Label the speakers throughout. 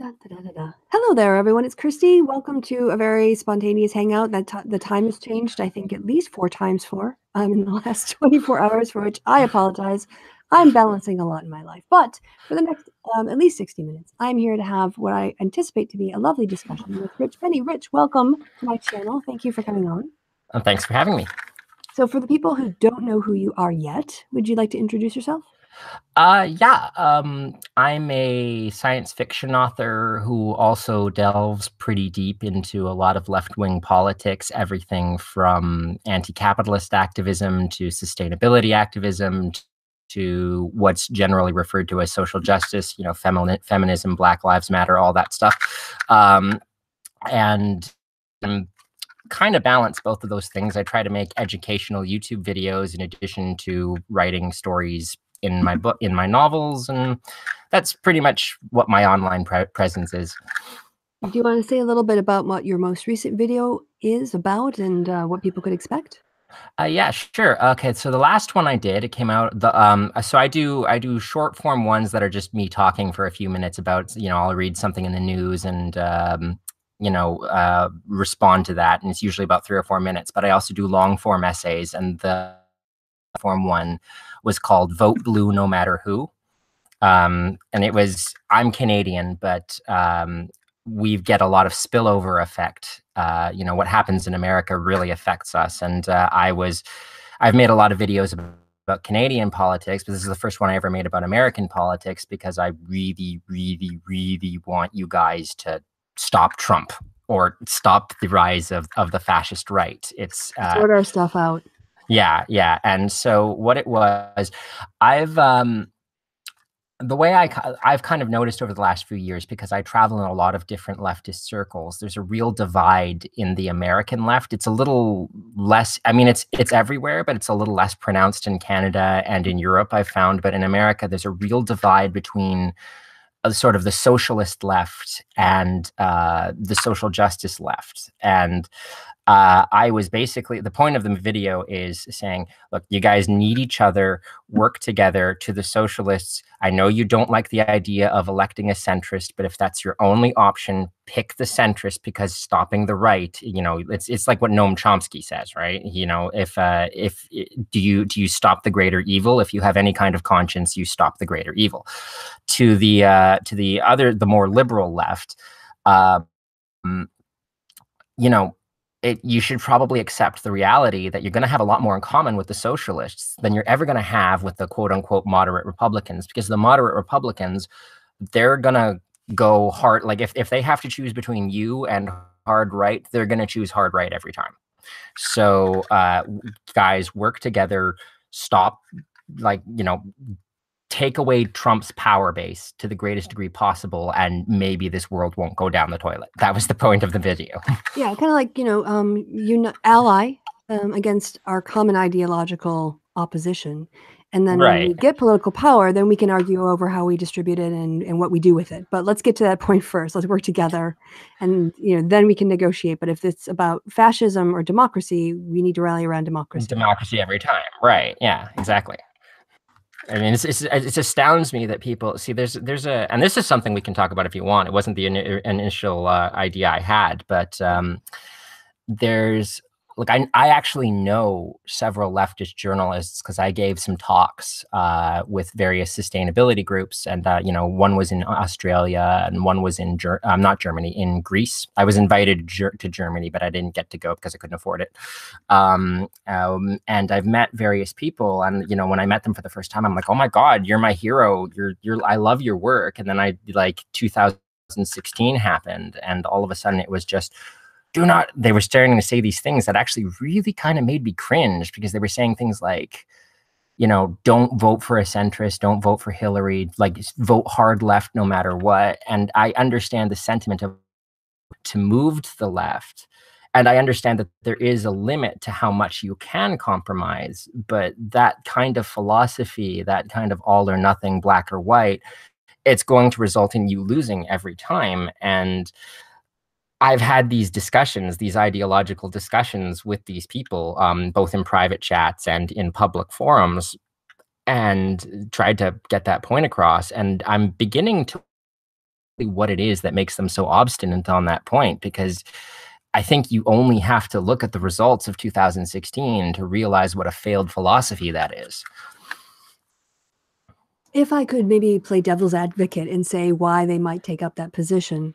Speaker 1: Da, da, da, da, da. Hello there, everyone. It's Kristi. Welcome to a very spontaneous hangout. The time has changed, I think, at least 4 times in the last 24 hours, for which I apologize. I'm balancing a lot in my life. But for the next at least 60 minutes, I'm here to have what I anticipate to be a lovely discussion with Rich Penny. Rich, welcome to my channel. Thank you for coming on.
Speaker 2: Thanks for having me.
Speaker 1: So for the people who don't know who you are yet, would you like to introduce yourself?
Speaker 2: I'm a science fiction author who also delves pretty deep into a lot of left-wing politics, everything from anti-capitalist activism to sustainability activism to what's generally referred to as social justice, feminism, Black Lives Matter, all that stuff. And kind of balance both of those things. I try to make educational YouTube videos in addition to writing stories in my book, in my novels, and that's pretty much what my online presence is.
Speaker 1: Do you want to say a little bit about what your most recent video is about and what people could expect?
Speaker 2: Yeah, sure. Okay, so the last one I did, it came out so I do short form ones that are just me talking for a few minutes about, I'll read something in the news and respond to that, and it's usually about 3 or 4 minutes. But I also do long form essays, and the form one was called Vote Blue No Matter Who. And it was, I'm Canadian, but we get a lot of spillover effect. What happens in America really affects us. And I've made a lot of videos about Canadian politics, but this is the first one I ever made about American politics because I really, really, really want you guys to stop Trump or stop the rise of the fascist right. It's
Speaker 1: sort our stuff out.
Speaker 2: Yeah. And so what it was, the way I've kind of noticed over the last few years, because I travel in a lot of different leftist circles, there's a real divide in the American left. It's a little less, I mean, it's everywhere, but it's a little less pronounced in Canada and in Europe, I've found. But in America, there's a real divide between sort of the socialist left and the social justice left. And I was basically, the point of the video is saying, look, you guys need each other, work together. To the socialists, I know you don't like the idea of electing a centrist, but if that's your only option, pick the centrist, because stopping the right, it's like what Noam Chomsky says, right? If do you stop the greater evil? If you have any kind of conscience, you stop the greater evil. To the more liberal left, you should probably accept the reality that you're going to have a lot more in common with the socialists than you're ever going to have with the quote unquote moderate Republicans, because the moderate Republicans, they're going to go hard. Like if they have to choose between you and hard right, they're going to choose hard right every time. So guys, work together, stop, take away Trump's power base to the greatest degree possible, and maybe this world won't go down the toilet. That was the point of the video.
Speaker 1: Yeah, kind of like, ally against our common ideological opposition. And then when we get political power, then we can argue over how we distribute it and what we do with it. But let's get to that point first. Let's work together, and then we can negotiate. But if it's about fascism or democracy, we need to rally around democracy.
Speaker 2: Democracy every time, right? Yeah, exactly. I mean, it astounds me that people see and this is something we can talk about if you want. It wasn't the initial idea I had, but I actually know several leftist journalists because I gave some talks with various sustainability groups, and one was in Australia and one was in not Germany, in Greece. I was invited to Germany, but I didn't get to go because I couldn't afford it. And I've met various people, and when I met them for the first time, I'm like, oh my God, you're my hero. I love your work. And then 2016 happened, and all of a sudden it was just, they were starting to say these things that actually really kind of made me cringe, because they were saying things like, don't vote for a centrist, don't vote for Hillary, vote hard left no matter what. And I understand the sentiment to move to the left. And I understand that there is a limit to how much you can compromise, but that kind of philosophy, that kind of all or nothing, black or white, it's going to result in you losing every time. And I've had these discussions, these ideological discussions with these people, both in private chats and in public forums, and tried to get that point across. And I'm beginning to what it is that makes them so obstinate on that point, because I think you only have to look at the results of 2016 to realize what a failed philosophy that is.
Speaker 1: If I could maybe play devil's advocate and say why they might take up that position,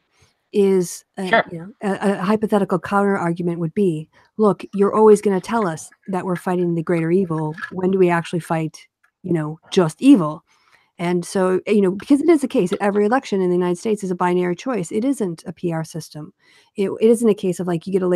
Speaker 1: is
Speaker 2: Sure.
Speaker 1: a hypothetical counter argument would be, look, you're always going to tell us that we're fighting the greater evil. When do we actually fight, just evil? And so, because it is the case that every election in the United States is a binary choice. It isn't a PR system. It isn't a case of like you get a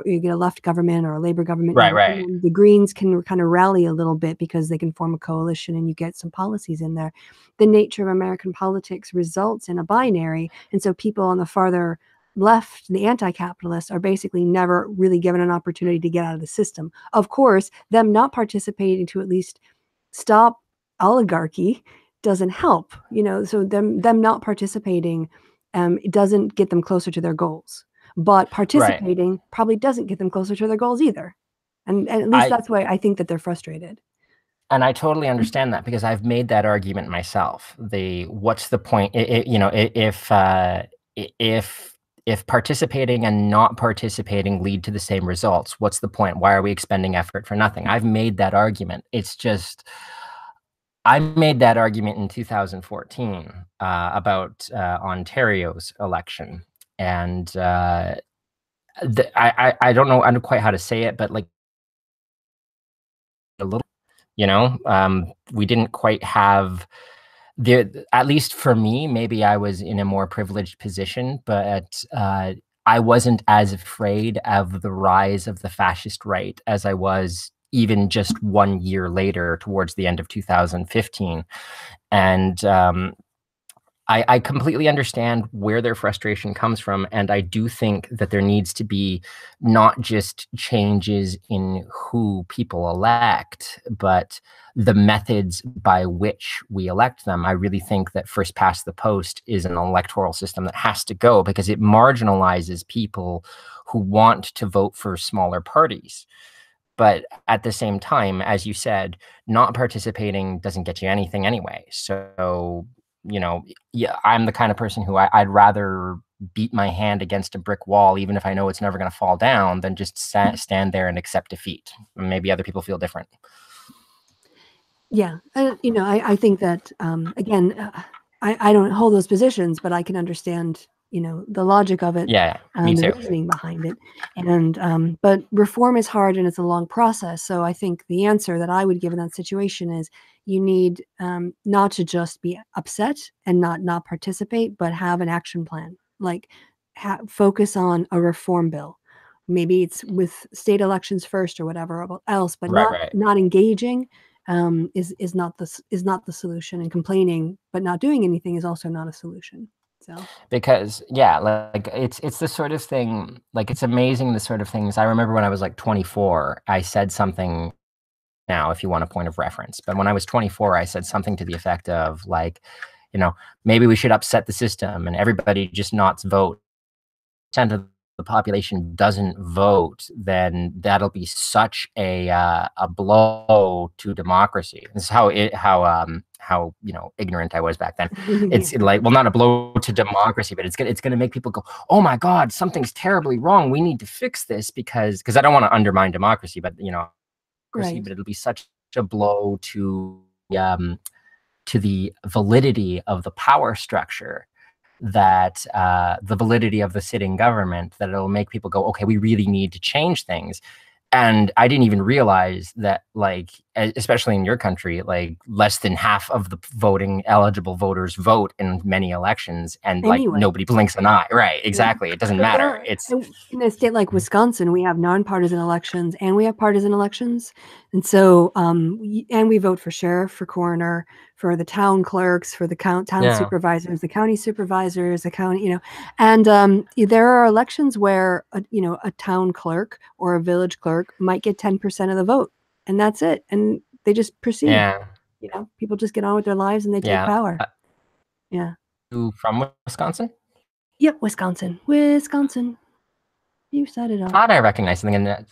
Speaker 1: you get a left government or a Labor government.
Speaker 2: Right, right.
Speaker 1: And the Greens can kind of rally a little bit because they can form a coalition and you get some policies in there. The nature of American politics results in a binary. And so people on the farther left, the anti-capitalists, are basically never really given an opportunity to get out of the system. Of course, them not participating to at least stop oligarchy doesn't help, so them not participating it doesn't get them closer to their goals, but participating probably doesn't get them closer to their goals either. And at least that's why I think that they're frustrated.
Speaker 2: And I totally understand that, because I've made that argument myself. What's the point? If participating and not participating lead to the same results, what's the point? Why are we expending effort for nothing? I've made that argument. It's just, I made that argument in 2014 about Ontario's election, and I don't know quite how to say it, but like a little, we didn't quite have at least for me, maybe I was in a more privileged position, but I wasn't as afraid of the rise of the fascist right as I was even just 1 year later, towards the end of 2015. And I completely understand where their frustration comes from. And I do think that there needs to be not just changes in who people elect, but the methods by which we elect them. I really think that first past the post is an electoral system that has to go, because it marginalizes people who want to vote for smaller parties. But at the same time, as you said, not participating doesn't get you anything anyway. So, yeah, I'm the kind of person who I'd rather beat my hand against a brick wall, even if I know it's never going to fall down, than just stand there and accept defeat. Maybe other people feel different.
Speaker 1: Yeah. I think that, again, I don't hold those positions, but I can understand, the logic of it.
Speaker 2: Yeah, me
Speaker 1: the
Speaker 2: too.
Speaker 1: reasoning behind it. And, but reform is hard and it's a long process. So I think the answer that I would give in that situation is you need not to just be upset and not participate, but have an action plan. Like focus on a reform bill. Maybe it's with state elections first or whatever else, but not engaging is not the solution, and complaining but not doing anything is also not a solution. So
Speaker 2: because like it's the sort of thing, like it's amazing the sort of things. I remember when I was like 24, I said something, now if you want a point of reference, but when I was 24, I said something to the effect of like, maybe we should upset the system and everybody just not vote. Of the population doesn't vote, then that'll be such a blow to democracy. This is how ignorant I was back then. It's like, well, not a blow to democracy, but it's gonna make people go, oh my God, something's terribly wrong. We need to fix this because I don't want to undermine democracy, but
Speaker 1: right.
Speaker 2: But it'll be such a blow to the validity of the power structure, that the validity of the sitting government, that it'll make people go, okay, we really need to change things. And I didn't even realize that, like, especially in your country, like less than half of the eligible voters vote in many elections, and like nobody blinks an eye. Right? Exactly. Yeah. It doesn't matter. It's
Speaker 1: in a state like Wisconsin, we have nonpartisan elections and we have partisan elections, and so and we vote for sheriff, for coroner, for the town clerks, for the town supervisors, the county supervisors, the county, and there are elections where a town clerk or a village clerk might get 10% of the vote, and that's it, and they just proceed.
Speaker 2: Yeah.
Speaker 1: People just get on with their lives and they take power. Yeah.
Speaker 2: You from Wisconsin?
Speaker 1: Yep, Wisconsin. You said it all.
Speaker 2: I thought I recognized something in that.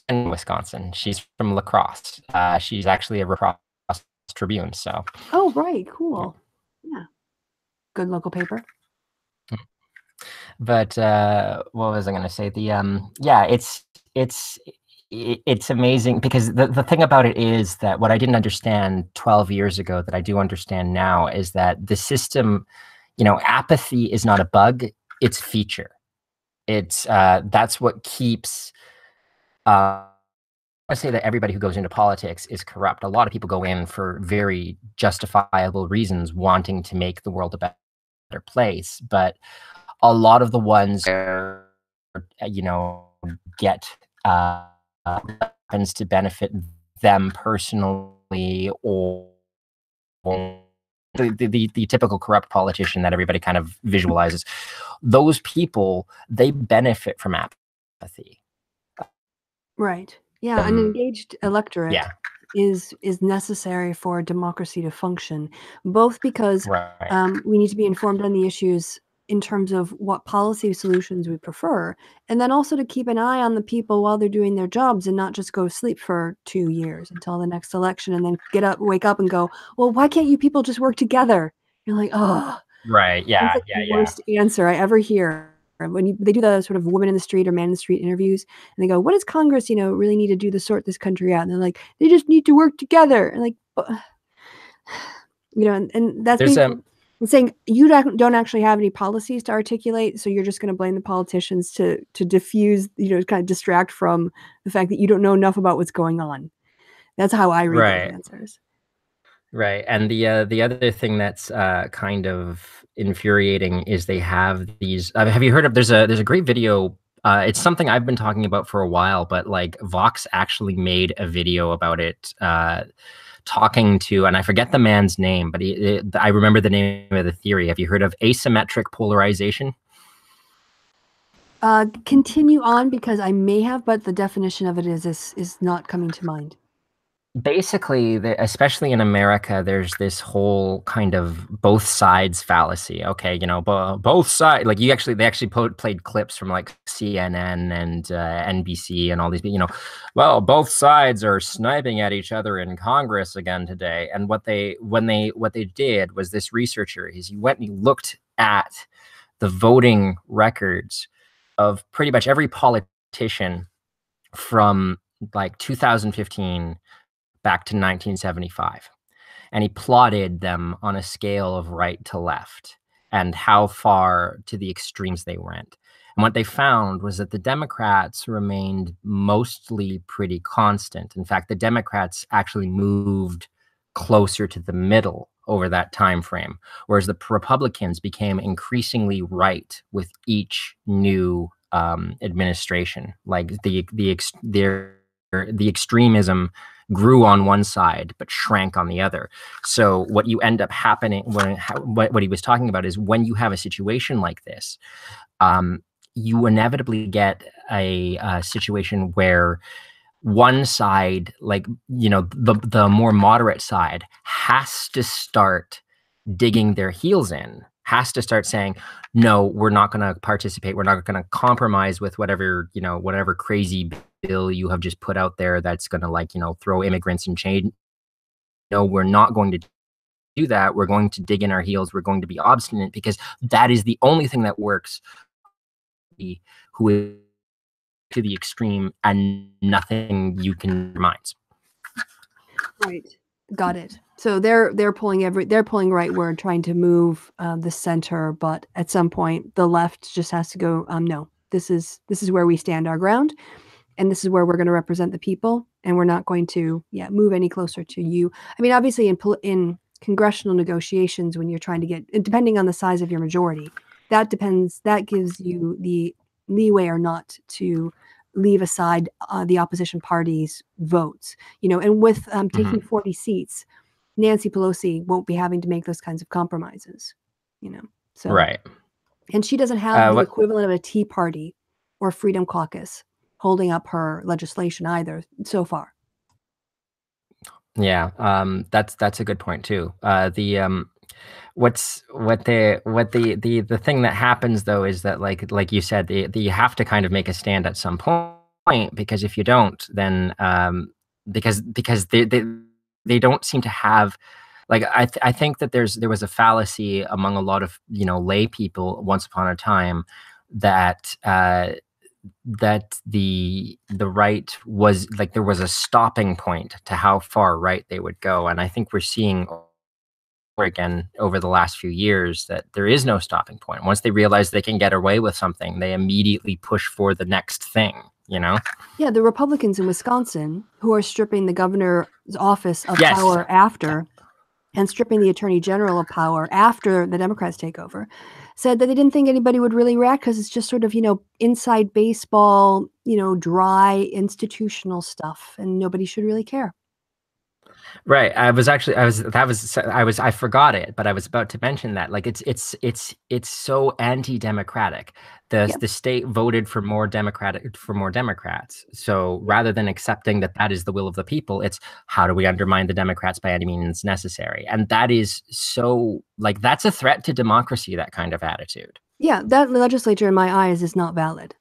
Speaker 2: In Wisconsin. She's from La Crosse. She's actually a La Crosse Tribune. So.
Speaker 1: Oh, right. Cool. Yeah. good local paper.
Speaker 2: But what was I going to say? Yeah, it's amazing because the thing about it is that what I didn't understand 12 years ago that I do understand now is that the system, apathy is not a bug, it's a feature. It's that's what keeps. I say that everybody who goes into politics is corrupt. A lot of people go in for very justifiable reasons, wanting to make the world a better place. But a lot of the ones where, get happens to benefit them personally, or the typical corrupt politician that everybody kind of visualizes, those people, they benefit from apathy.
Speaker 1: Right. Yeah, an engaged electorate
Speaker 2: Yeah.
Speaker 1: is necessary for democracy to function, both because
Speaker 2: Right.
Speaker 1: we need to be informed on the issues in terms of what policy solutions we prefer, and then also to keep an eye on the people while they're doing their jobs and not just go sleep for 2 years until the next election and then wake up and go, well, why can't you people just work together? You're like, oh,
Speaker 2: Right. Yeah.
Speaker 1: that's like the worst answer I ever hear. When they do the sort of woman in the street or man in the street interviews, and they go, "What does Congress, really need to do to sort this country out?" And they're like, "They just need to work together." And like, and that's saying you don't actually have any policies to articulate, so you're just going to blame the politicians to diffuse, kind of distract from the fact that you don't know enough about what's going on. That's how I read those answers.
Speaker 2: Right. And the other thing that's kind of infuriating is they have these. Have you heard of? There's a great video. It's something I've been talking about for a while, but like Vox actually made a video about it, talking to, and I forget the man's name, but I remember the name of the theory. Have you heard of asymmetric polarization?
Speaker 1: Continue on, because I may have, but the definition of it is not coming to mind.
Speaker 2: Basically, especially in America, there's this whole kind of both sides fallacy. Okay, both sides. Like they actually played clips from like CNN and NBC and all these. Well, both sides are sniping at each other in Congress again today. And what they did was, this researcher, he went and he looked at the voting records of pretty much every politician from like 2015 back to 1975. And he plotted them on a scale of right to left and how far to the extremes they went. And what they found was that the Democrats remained mostly pretty constant. In fact, the Democrats actually moved closer to the middle over that time frame, whereas the Republicans became increasingly right with each new administration. Like the extremism grew on one side but shrank on the other. So what you end up happening what he was talking about is, when you have a situation like this, you inevitably get a situation where one side, like the more moderate side, has to start digging their heels in, has to start saying, no, we're not going to participate. We're not going to compromise with whatever crazy bill you have just put out there that's going to throw immigrants in chains. No, we're not going to do that. We're going to dig in our heels. We're going to be obstinate, because that is the only thing that works. Who is to the extreme, and nothing you can minds.
Speaker 1: Right. Got it. So they're pulling rightward, trying to move the center, but at some point the left just has to go, no, this is where we stand our ground, and this is where we're going to represent the people, and we're not going to move any closer to you. I mean, obviously in congressional negotiations, when you're trying to get, depending on the size of your majority, that gives you the leeway or not to leave aside the opposition party's votes, and with taking 40 seats, Nancy Pelosi won't be having to make those kinds of compromises, so.
Speaker 2: Right.
Speaker 1: And she doesn't have the equivalent of a Tea Party or Freedom Caucus holding up her legislation either so far.
Speaker 2: Yeah, that's a good point too. The thing that happens though is that like you said, you have to kind of make a stand at some point, because if you don't, then because they don't seem to have like I think that there was a fallacy among a lot of lay people once upon a time that that the right was like there was a stopping point to how far right they would go, and I think we're seeing again over the last few years that there is no stopping point. Once they realize they can get away with something, they immediately push for the next thing.
Speaker 1: Yeah, the Republicans in Wisconsin who are stripping the governor's office of
Speaker 2: Yes.
Speaker 1: power after, and stripping the attorney general of power after the Democrats take over, said that they didn't think anybody would really react because it's just sort of, inside baseball, dry institutional stuff, and nobody should really care.
Speaker 2: Right. I forgot it, but I was about to mention that. Like it's so anti-democratic. The state voted for more Democrats. So rather than accepting that is the will of the people, it's how do we undermine the Democrats by any means necessary? And that is so that's a threat to democracy, that kind of attitude.
Speaker 1: Yeah, that legislature in my eyes is not valid.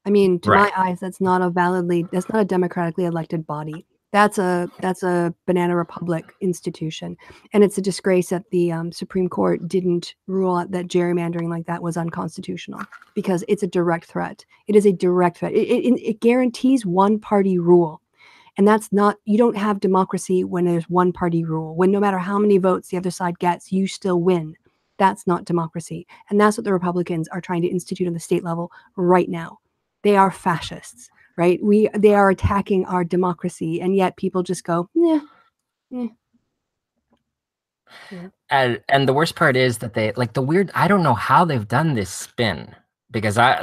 Speaker 1: I mean, to my eyes, that's not a democratically elected body. That's a banana republic institution, and it's a disgrace that the Supreme Court didn't rule out that gerrymandering like that was unconstitutional, because it's a direct threat. It is a direct threat. It guarantees one party rule, and that's not. You don't have democracy when there's one party rule. When no matter how many votes the other side gets, you still win. That's not democracy, and that's what the Republicans are trying to institute on the state level right now. They are fascists. Right? They are attacking our democracy, and yet people just go, yeah.
Speaker 2: And the worst part is that they I don't know how they've done this spin, because I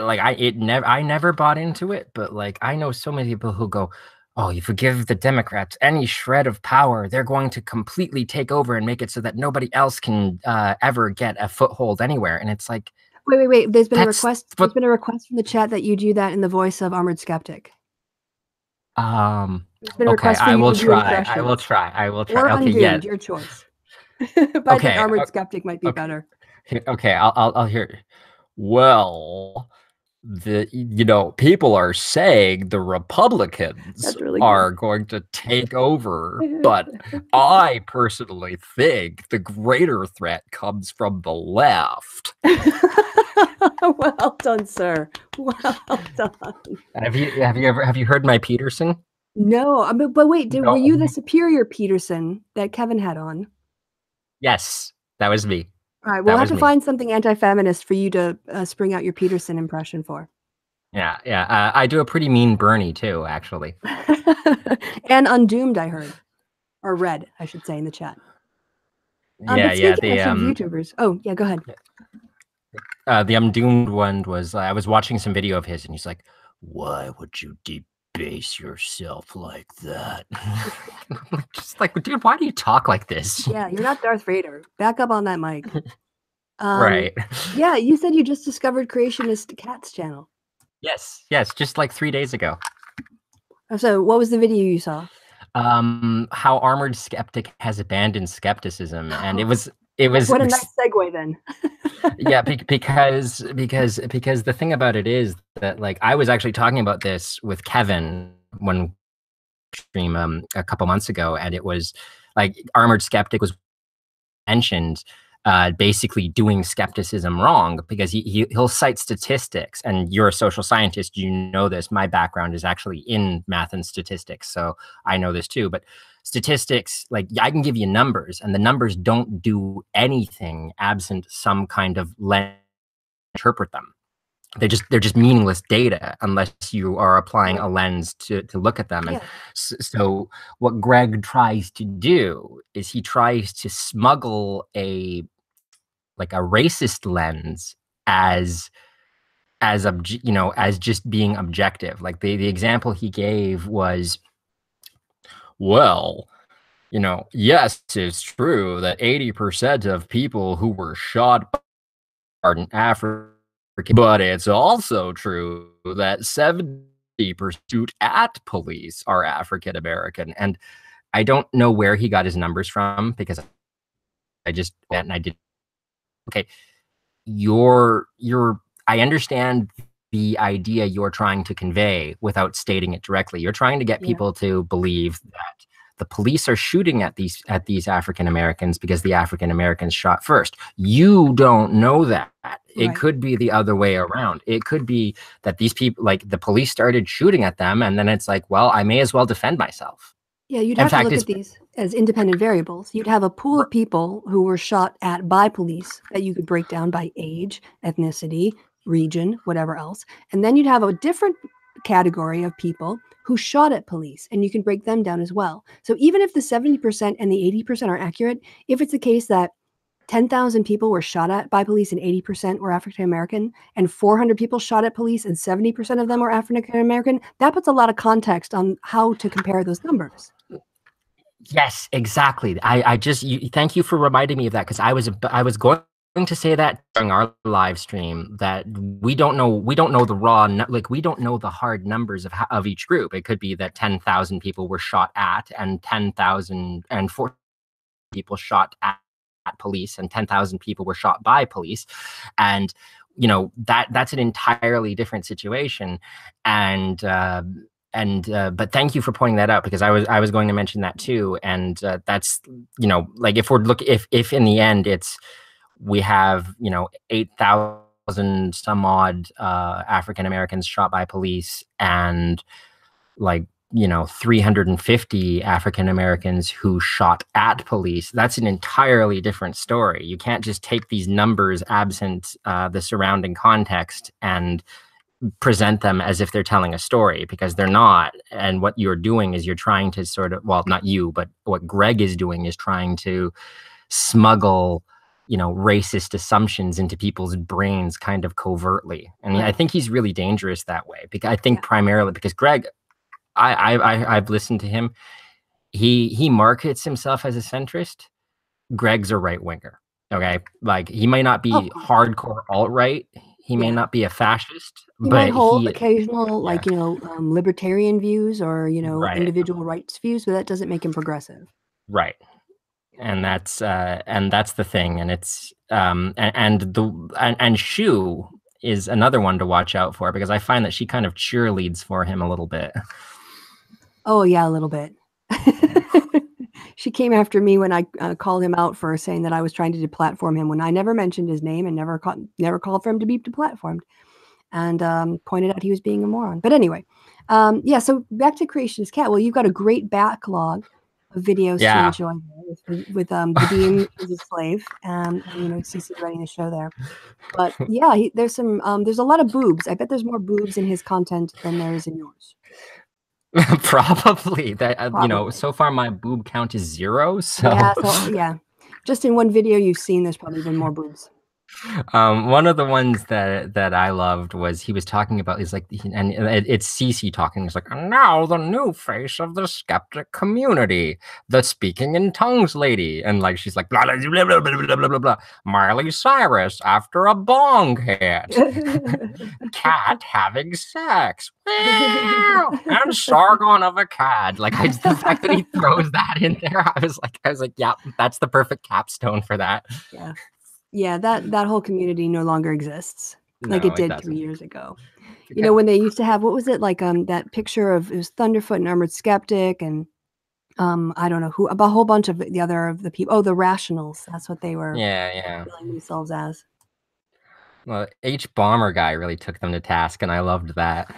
Speaker 2: never bought into it, but I know so many people who go, oh, you forgive the Democrats any shred of power, they're going to completely take over and make it so that nobody else can ever get a foothold anywhere. And it's like,
Speaker 1: wait. There's been a request. There's been a request from the chat that you do that in the voice of Armored Skeptic.
Speaker 2: Okay, I will try. I will try.
Speaker 1: Or okay, Undoomed, your choice. But I think Armored Skeptic might be better.
Speaker 2: Okay, I'll hear. Well, people are saying the Republicans are going to take over, but I personally think the greater threat comes from the left.
Speaker 1: Well done, sir. Well done.
Speaker 2: Have you heard my Peterson?
Speaker 1: No, but wait, were you the superior Peterson that Kevin had on?
Speaker 2: Yes, that was me.
Speaker 1: All right, we'll have to find something anti-feminist for you to spring out your Peterson impression for.
Speaker 2: Yeah. I do a pretty mean Bernie too, actually.
Speaker 1: And Undoomed, I heard, or read, I should say, in the chat.
Speaker 2: The
Speaker 1: YouTubers. Oh, yeah, go ahead.
Speaker 2: The Undoomed one was I was watching some video of his, and he's like, "Why would you debase yourself like that?" Just like, dude, why do you talk like this?
Speaker 1: Yeah, you're not Darth Vader. Back up on that mic.
Speaker 2: Right.
Speaker 1: Yeah, you said you just discovered Creationist Cat's channel.
Speaker 2: Yes, just like 3 days ago.
Speaker 1: So, what was the video you saw?
Speaker 2: How Armored Skeptic has abandoned skepticism, and it was
Speaker 1: what a nice segue then.
Speaker 2: Yeah, because the thing about it is that I was actually talking about this with Kevin one stream a couple months ago, and it was Armored Skeptic was mentioned basically doing skepticism wrong, because he'll cite statistics, and you're a social scientist, you know this. My background is actually in math and statistics, so I know this too. But statistics, I can give you numbers, and the numbers don't do anything absent some kind of lens to interpret them. They're just meaningless data unless you are applying a lens to look at them. And so what Greg tries to do is he tries to smuggle a racist lens as just being objective. The example he gave was, well, yes, it's true that 80% of people who were shot are African, but it's also true that 70% at police are African American. And I don't know where he got his numbers from, because I just went and I did. Okay, I understand the idea you're trying to convey without stating it directly. You're trying to get people to believe the police are shooting at these African Americans because the African Americans shot first. You don't know that. It could be the other way around. It could be that these people, like the police started shooting at them, and then it's like, well, I may as well defend myself.
Speaker 1: Yeah, you'd have to look at these as independent variables. You'd have a pool of people who were shot at by police that you could break down by age, ethnicity, region, whatever else. And then you'd have a different category of people who shot at police, and you can break them down as well. So even if the 70% and the 80% are accurate, if it's the case that 10,000 people were shot at by police and 80% were African American, and 400 people shot at police and 70% of them were African American, that puts a lot of context on how to compare those numbers.
Speaker 2: Yes, exactly. I just thank you for reminding me of that, because I was going to say that during our live stream, that we don't know the raw, like we don't know the hard numbers of each group. It could be that 10,000 people were shot at, and 10,000 and 4 people shot at police, and 10,000 people were shot by police, and that's an entirely different situation. And but thank you for pointing that out, because I was going to mention that too. And that's, like if in the end we have 8,000 some odd African Americans shot by police, and like 350 African Americans who shot at police, that's an entirely different story. You can't just take these numbers absent the surrounding context and present them as if they're telling a story, because they're not. And what you're doing is you're trying to sort of, well, not you, but what Greg is doing is trying to smuggle racist assumptions into people's brains kind of covertly. And I think he's really dangerous that way, because I think primarily because Greg, I've listened to him. He markets himself as a centrist. Greg's a right winger. Okay, like he might not be hardcore alt-right. He may not be a fascist,
Speaker 1: he
Speaker 2: but
Speaker 1: might hold occasional libertarian views or individual rights views, but that doesn't make him progressive.
Speaker 2: Right. And that's the thing. And it's and Shu is another one to watch out for, because I find that she kind of cheerleads for him a little bit.
Speaker 1: Oh yeah, a little bit. She came after me when I called him out for saying that I was trying to deplatform him, when I never mentioned his name and never called for him to be deplatformed, and pointed out he was being a moron. But anyway, so back to Creationist Cat. Well, you've got a great backlog of videos to enjoy with the Dean is a slave, and CC running the show there. But yeah, there's a lot of boobs. I bet there's more boobs in his content than there is in yours.
Speaker 2: Probably. So far my boob count is 0. So
Speaker 1: yeah, just in one video you've seen, there's probably been more boobs.
Speaker 2: One of the ones that I loved was he was talking about, it's Cece talking. It's like, and now the new face of the skeptic community, the speaking in tongues lady, and like she's like blah blah blah blah blah blah blah blah. Miley Cyrus after a bong hit, cat having sex, and Sargon of Akkad. Like the fact that he throws that in there, I was like, yeah, that's the perfect capstone for that.
Speaker 1: Yeah. Yeah, that whole community no longer exists like it did 3 years ago. When they used to have, what was it, like that picture of, it was Thunderfoot and Armored Skeptic, and I don't know who, a whole bunch of the people. Oh, the Rationals. That's what they were billing themselves as.
Speaker 2: Well, H Bomber guy really took them to task, and I loved that.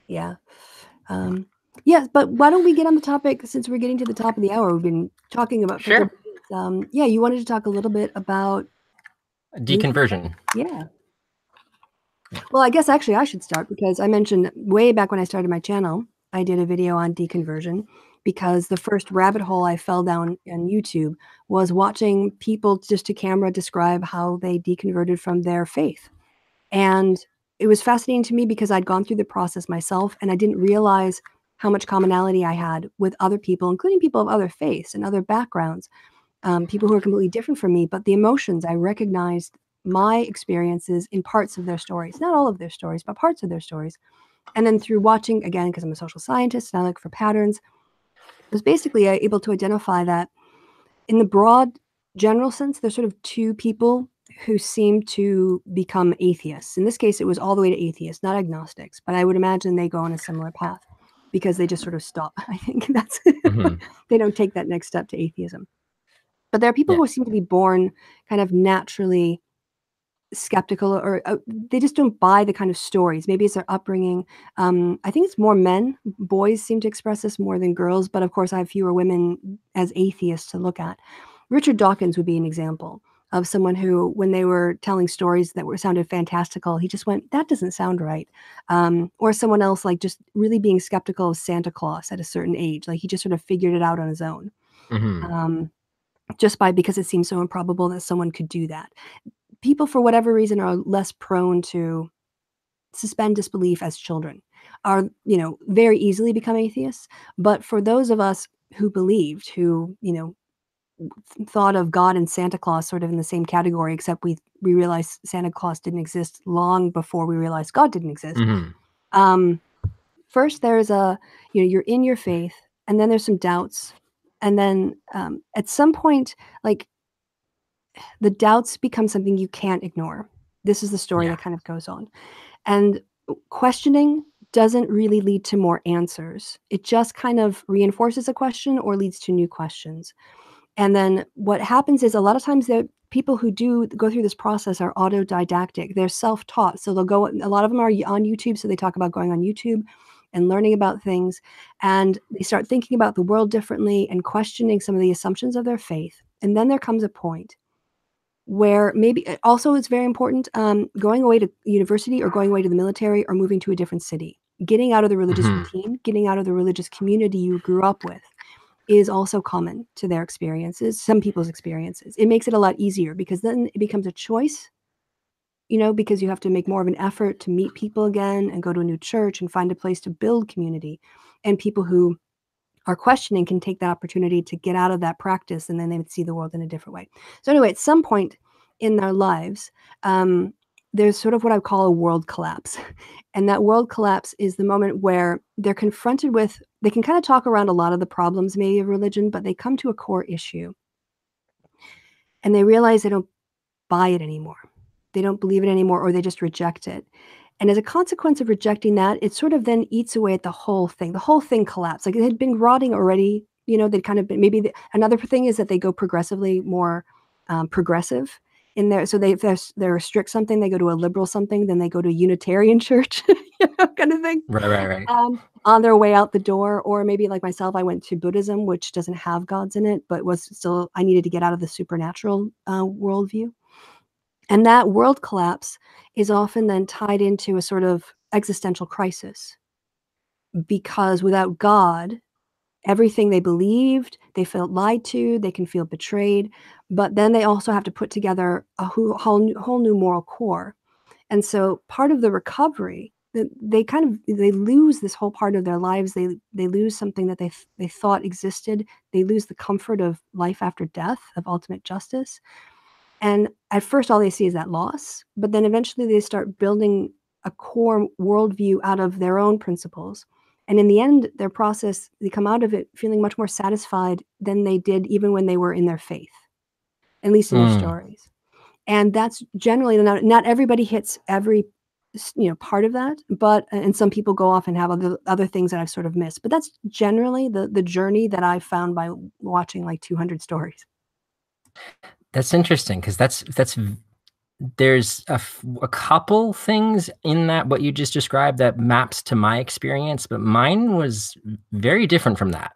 Speaker 1: Yeah. Yes, but why don't we get on the topic, since we're getting to the top of the hour? We've been talking about
Speaker 2: sure.
Speaker 1: You wanted to talk a little bit about
Speaker 2: deconversion.
Speaker 1: Yeah. Well, I guess actually I should start, because I mentioned way back when I started my channel, I did a video on deconversion, because the first rabbit hole I fell down on YouTube was watching people just to camera describe how they deconverted from their faith. And it was fascinating to me, because I'd gone through the process myself, and I didn't realize how much commonality I had with other people, including people of other faiths and other backgrounds. People who are completely different from me, but the emotions, I recognized my experiences in parts of their stories, not all of their stories, but parts of their stories. And then through watching, again, because I'm a social scientist and I look for patterns, I was basically able to identify that in the broad general sense, there's sort of two people who seem to become atheists. In this case, it was all the way to atheists, not agnostics, but I would imagine they go on a similar path. because they just sort of stop. I think that's
Speaker 2: Mm-hmm.
Speaker 1: they don't take that next step to atheism. But there are people
Speaker 2: Yeah.
Speaker 1: who seem to be born kind of naturally skeptical, or they just don't buy the kind of stories. Maybe it's their upbringing. I think it's more men. Boys seem to express this more than girls, but of course I have fewer women as atheists to look at. Richard Dawkins would be an example of someone who, when they were telling stories that sounded fantastical, he just went, that doesn't sound right. Or someone else, like just really being skeptical of Santa Claus at a certain age. Like he just sort of figured it out on his own.
Speaker 2: Mm-hmm.
Speaker 1: Because it seems so improbable that someone could do that. People, for whatever reason, are less prone to suspend disbelief as children, are, very easily become atheists. But for those of us who believed, who, thought of God and Santa Claus sort of in the same category, except we realized Santa Claus didn't exist long before we realized God didn't exist.
Speaker 2: Mm-hmm.
Speaker 1: First, there's you're in your faith, and then there's some doubts. And then at some point, like, the doubts become something you can't ignore. This is the story that kind of goes on. And questioning doesn't really lead to more answers. It just kind of reinforces a question or leads to new questions. And then what happens is, a lot of times the people who do go through this process are autodidactic. They're self-taught. So a lot of them are on YouTube. So they talk about going on YouTube and learning about things. And they start thinking about the world differently and questioning some of the assumptions of their faith. And then there comes a point where maybe also it's very important, going away to university or going away to the military or moving to a different city, getting out of the religious routine, getting out of the religious community you grew up with is also common to their experiences, some people's experiences. It makes it a lot easier because then it becomes a choice, because you have to make more of an effort to meet people again and go to a new church and find a place to build community. And people who are questioning can take that opportunity to get out of that practice, and then they would see the world in a different way. So anyway, at some point in their lives, there's sort of what I call a world collapse. And that world collapse is the moment where they're confronted with, they can kind of talk around a lot of the problems maybe of religion, but they come to a core issue and they realize they don't buy it anymore. They don't believe it anymore, or they just reject it. And as a consequence of rejecting that, it sort of then eats away at the whole thing. The whole thing collapsed. Like, it had been rotting already. They'd kind of been, another thing is that they go progressively more progressive in there. So if they restrict something, they go to a liberal something, then they go to a Unitarian church, kind of thing.
Speaker 2: Right.
Speaker 1: On their way out the door. Or maybe like myself, I went to Buddhism, which doesn't have gods in it, but was still, I needed to get out of the supernatural worldview. And that world collapse is often then tied into a sort of existential crisis, because without God, everything they believed, they felt lied to, they can feel betrayed, but then they also have to put together a whole new moral core. And so part of the recovery, they lose this whole part of their lives. They lose something that they thought existed. They lose the comfort of life after death, of ultimate justice. And at first, all they see is that loss, but then eventually they start building a core worldview out of their own principles. And in the end, their process, they come out of it feeling much more satisfied than they did even when they were in their faith, at least in their stories. And that's generally, not everybody hits every part of that, but and some people go off and have other things that I've sort of missed. But that's generally the journey that I found by watching like 200 stories.
Speaker 2: That's interesting, because there's a couple things in that what you just described that maps to my experience, but mine was very different from that.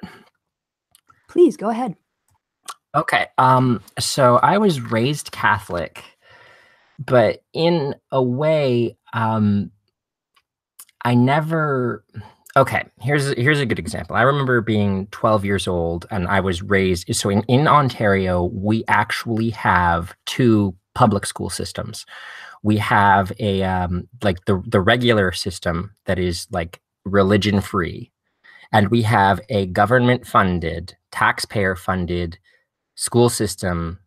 Speaker 1: Please go ahead.
Speaker 2: Okay. So I was raised Catholic, but in a way, I never. Okay, here's a good example. I remember being 12 years old, and I was raised. So in Ontario, we actually have two public school systems. We have a like the regular system that is like religion free, and we have a government funded, taxpayer funded school system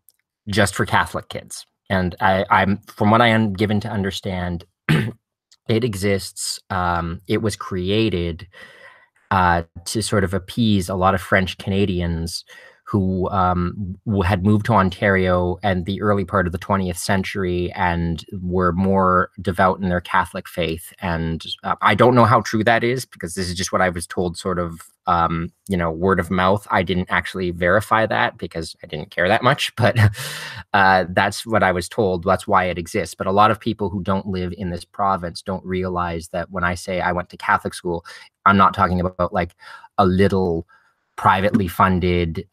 Speaker 2: just for Catholic kids. And I'm from what I am given to understand, it exists. It was created to sort of appease a lot of French Canadians who had moved to Ontario in the early part of the 20th century and were more devout in their Catholic faith. And I don't know how true that is, because this is just what I was told, sort of, word of mouth. I didn't actually verify that because I didn't care that much, but that's what I was told. That's why it exists. But a lot of people who don't live in this province don't realize that when I say I went to Catholic school, I'm not talking about like a little privately funded,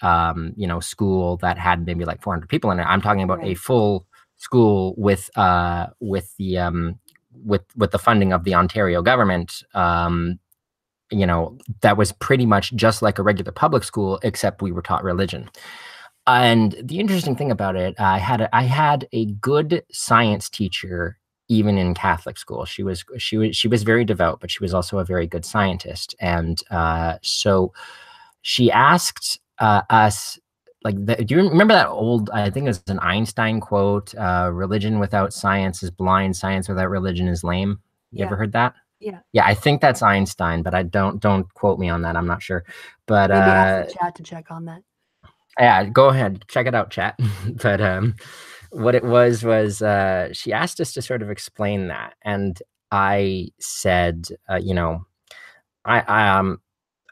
Speaker 2: school that had maybe like 400 people in it. I'm talking about a full school with the funding of the Ontario government. That was pretty much just like a regular public school, except we were taught religion. And the interesting thing about it, I had a good science teacher even in Catholic school. She was very devout, but she was also a very good scientist. And so she asked us, like, do you remember that old, I think it was an Einstein quote, religion without science is blind, science without religion is lame. You ever heard that? Yeah, I think that's Einstein, but I don't quote me on that. I'm not sure. But
Speaker 1: maybe ask the chat to check on that.
Speaker 2: Yeah, go ahead, check it out, chat. But what it was she asked us to sort of explain that, and I said,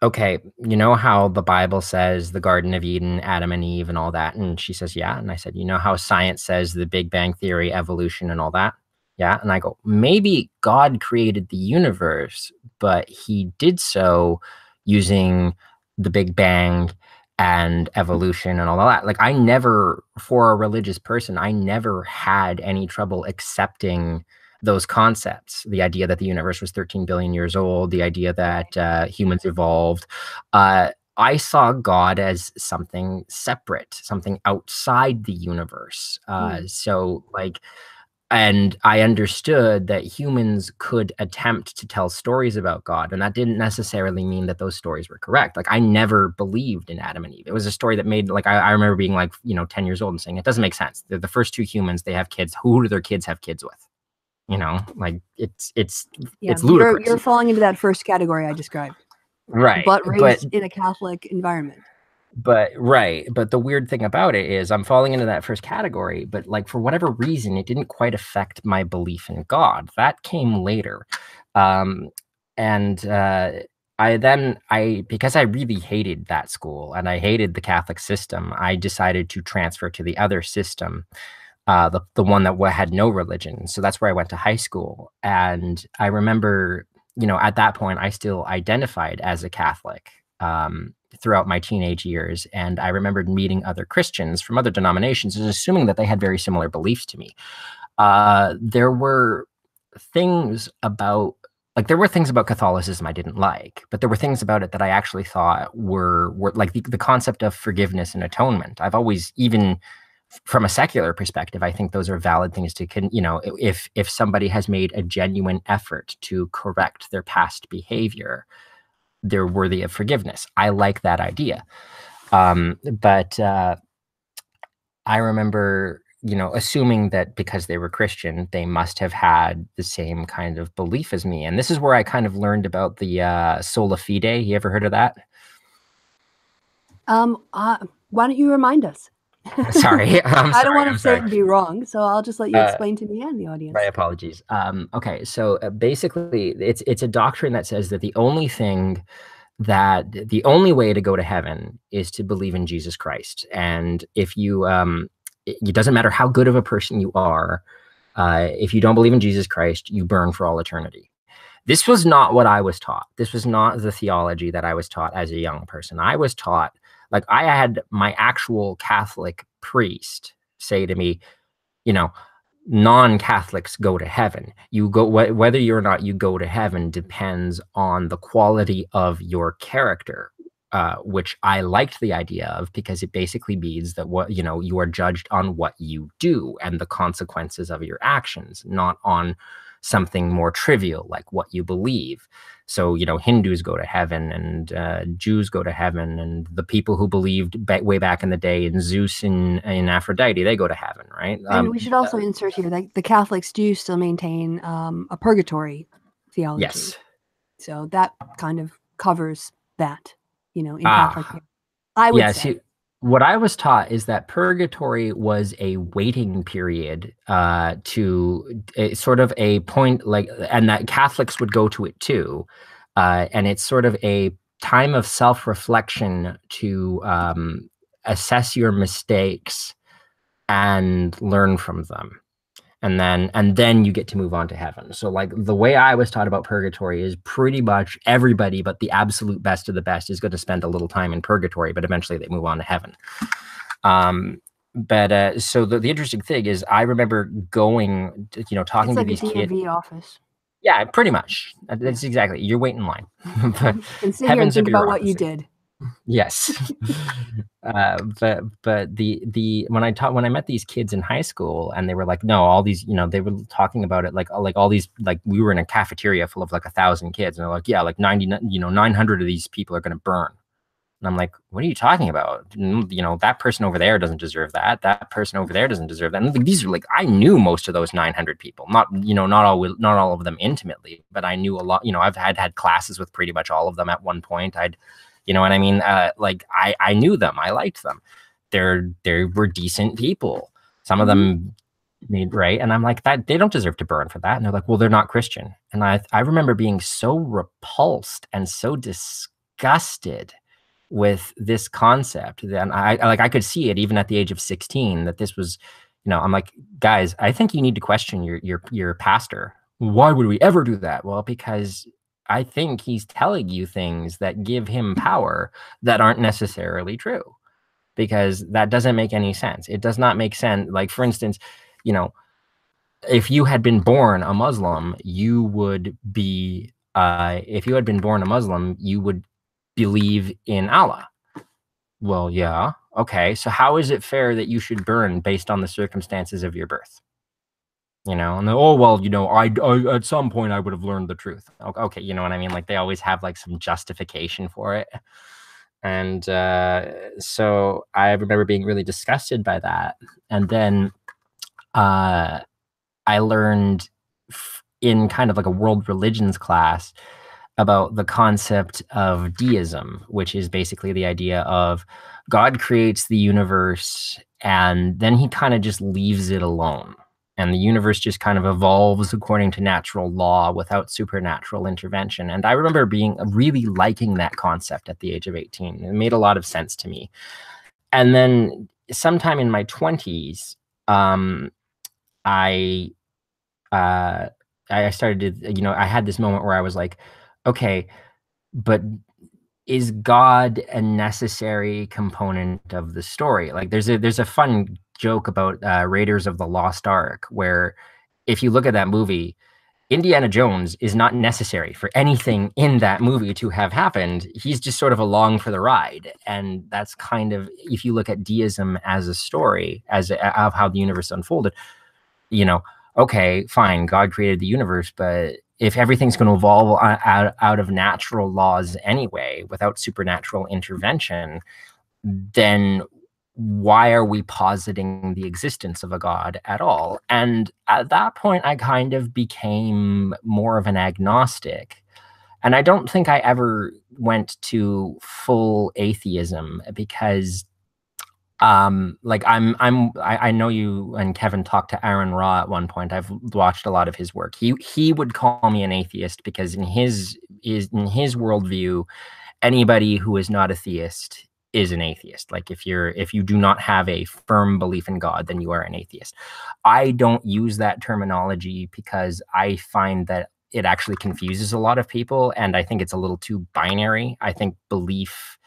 Speaker 2: okay, you know how the Bible says the Garden of Eden, Adam and Eve and all that? And she says, yeah. And I said, you know how science says the Big Bang Theory, evolution and all that? Yeah. And I go, maybe God created the universe, but he did so using the Big Bang and evolution and all that. Like, I never, for a religious person, I never had any trouble accepting those concepts, the idea that the universe was 13 billion years old, the idea that humans evolved. I saw God as something separate, something outside the universe. So like, and I understood that humans could attempt to tell stories about God, and that didn't necessarily mean that those stories were correct. Like, I never believed in Adam and Eve. It was a story that made, like, I remember being like, 10 years old and saying, it doesn't make sense. They're the first two humans, they have kids. Who do their kids have kids with? Like, it's ludicrous.
Speaker 1: You're falling into that first category I described,
Speaker 2: right?
Speaker 1: But raised in a Catholic environment.
Speaker 2: But the weird thing about it is I'm falling into that first category, but like, for whatever reason, it didn't quite affect my belief in God. That came later. Because I really hated that school and I hated the Catholic system, I decided to transfer to the other system, the one that had no religion. So that's where I went to high school. And I remember, at that point, I still identified as a Catholic throughout my teenage years. And I remembered meeting other Christians from other denominations and assuming that they had very similar beliefs to me. There were things about Catholicism I didn't like, but there were things about it that I actually thought were like the concept of forgiveness and atonement. I've always, even from a secular perspective, I think those are valid things to, if somebody has made a genuine effort to correct their past behavior, they're worthy of forgiveness. I like that idea. But I remember, assuming that because they were Christian, they must have had the same kind of belief as me. And this is where I kind of learned about the sola fide. You ever heard of that?
Speaker 1: Why don't you remind us?
Speaker 2: Sorry.
Speaker 1: I don't want to say it and be wrong, so I'll just let you explain to me and the audience.
Speaker 2: My apologies. Okay, so basically, it's a doctrine that says that the only way to go to heaven is to believe in Jesus Christ. And if you, it doesn't matter how good of a person you are, if you don't believe in Jesus Christ, you burn for all eternity. This was not what I was taught. This was not the theology that I was taught as a young person. I was taught, like, I had my actual Catholic priest say to me, non-Catholics go to heaven. You go, whether you're not, you go to heaven depends on the quality of your character, which I liked the idea of, because it basically means that you are judged on what you do and the consequences of your actions, not on something more trivial like what you believe. So, Hindus go to heaven, and Jews go to heaven, and the people who believed way back in the day in Zeus and Aphrodite, they go to heaven, right?
Speaker 1: And we should also insert here that the Catholics do still maintain a purgatory theology.
Speaker 2: Yes.
Speaker 1: So that kind of covers that, in Catholic. I would say.
Speaker 2: what I was taught is that purgatory was a waiting period to sort of a point like, and that Catholics would go to it too. And it's sort of a time of self-reflection to assess your mistakes and learn from them. And then you get to move on to heaven. So like the way I was taught about purgatory is pretty much everybody but the absolute best of the best is going to spend a little time in purgatory, but eventually they move on to heaven. But so the interesting thing is I remember going to, talking
Speaker 1: It's
Speaker 2: to
Speaker 1: like a
Speaker 2: these kids.
Speaker 1: DMV office.
Speaker 2: Yeah, pretty much. That's exactly. You're waiting in line. But
Speaker 1: You can sit here and
Speaker 2: heaven's a
Speaker 1: think about what you
Speaker 2: bureaucracy.
Speaker 1: did.
Speaker 2: Yes. But the when I met these kids in high school and they were like, no, all these, they were talking about it like all these, like we were in a cafeteria full of like 1,000 kids and they're like, yeah, like 900 of these people are going to burn. And I'm like, what are you talking about? That person over there doesn't deserve that. That person over there doesn't deserve that. And these are like, I knew most of those 900 people, not all of them intimately, but I knew a lot. I've had classes with pretty much all of them at one point. You know what I mean? Like I knew them. I liked them. They were decent people. Some of them made right. And I'm like, that they don't deserve to burn for that. And they're like, well, they're not Christian. And I remember being so repulsed and so disgusted with this concept. Then I could see it even at the age of 16 that this was, I'm like, guys, I think you need to question your pastor. Why would we ever do that? Well, because I think he's telling you things that give him power that aren't necessarily true, because that doesn't make any sense. It does not make sense. Like, for instance, if you had been born a Muslim, you would be, if you had been born a Muslim, you would believe in Allah. Well, yeah. Okay. So how is it fair that you should burn based on the circumstances of your birth? And oh, well, I at some point I would have learned the truth. Okay. You know what I mean? Like they always have like some justification for it. And so I remember being really disgusted by that. And then I learned in kind of like a world religions class about the concept of deism, which is basically the idea of God creates the universe and then he kind of just leaves it alone. And the universe just kind of evolves according to natural law without supernatural intervention. And I remember really liking that concept at the age of 18. It made a lot of sense to me. And then sometime in my 20s, I started to, I had this moment where I was like, okay, but is God a necessary component of the story? Like there's a fun joke about Raiders of the Lost Ark, where if you look at that movie, Indiana Jones is not necessary for anything in that movie to have happened. He's just sort of along for the ride. And that's kind of, if you look at deism as a story, of how the universe unfolded, okay, fine, God created the universe, but if everything's going to evolve out of natural laws anyway, without supernatural intervention, then why are we positing the existence of a God at all? And at that point, I kind of became more of an agnostic. And I don't think I ever went to full atheism because I know you and Kevin talked to Aaron Ra at one point. I've watched a lot of his work. He would call me an atheist because in his worldview, anybody who is not a theist is an atheist. Like if you do not have a firm belief in God, then you are an atheist. I don't use that terminology because I find that it actually confuses a lot of people, and I think it's a little too binary. I think belief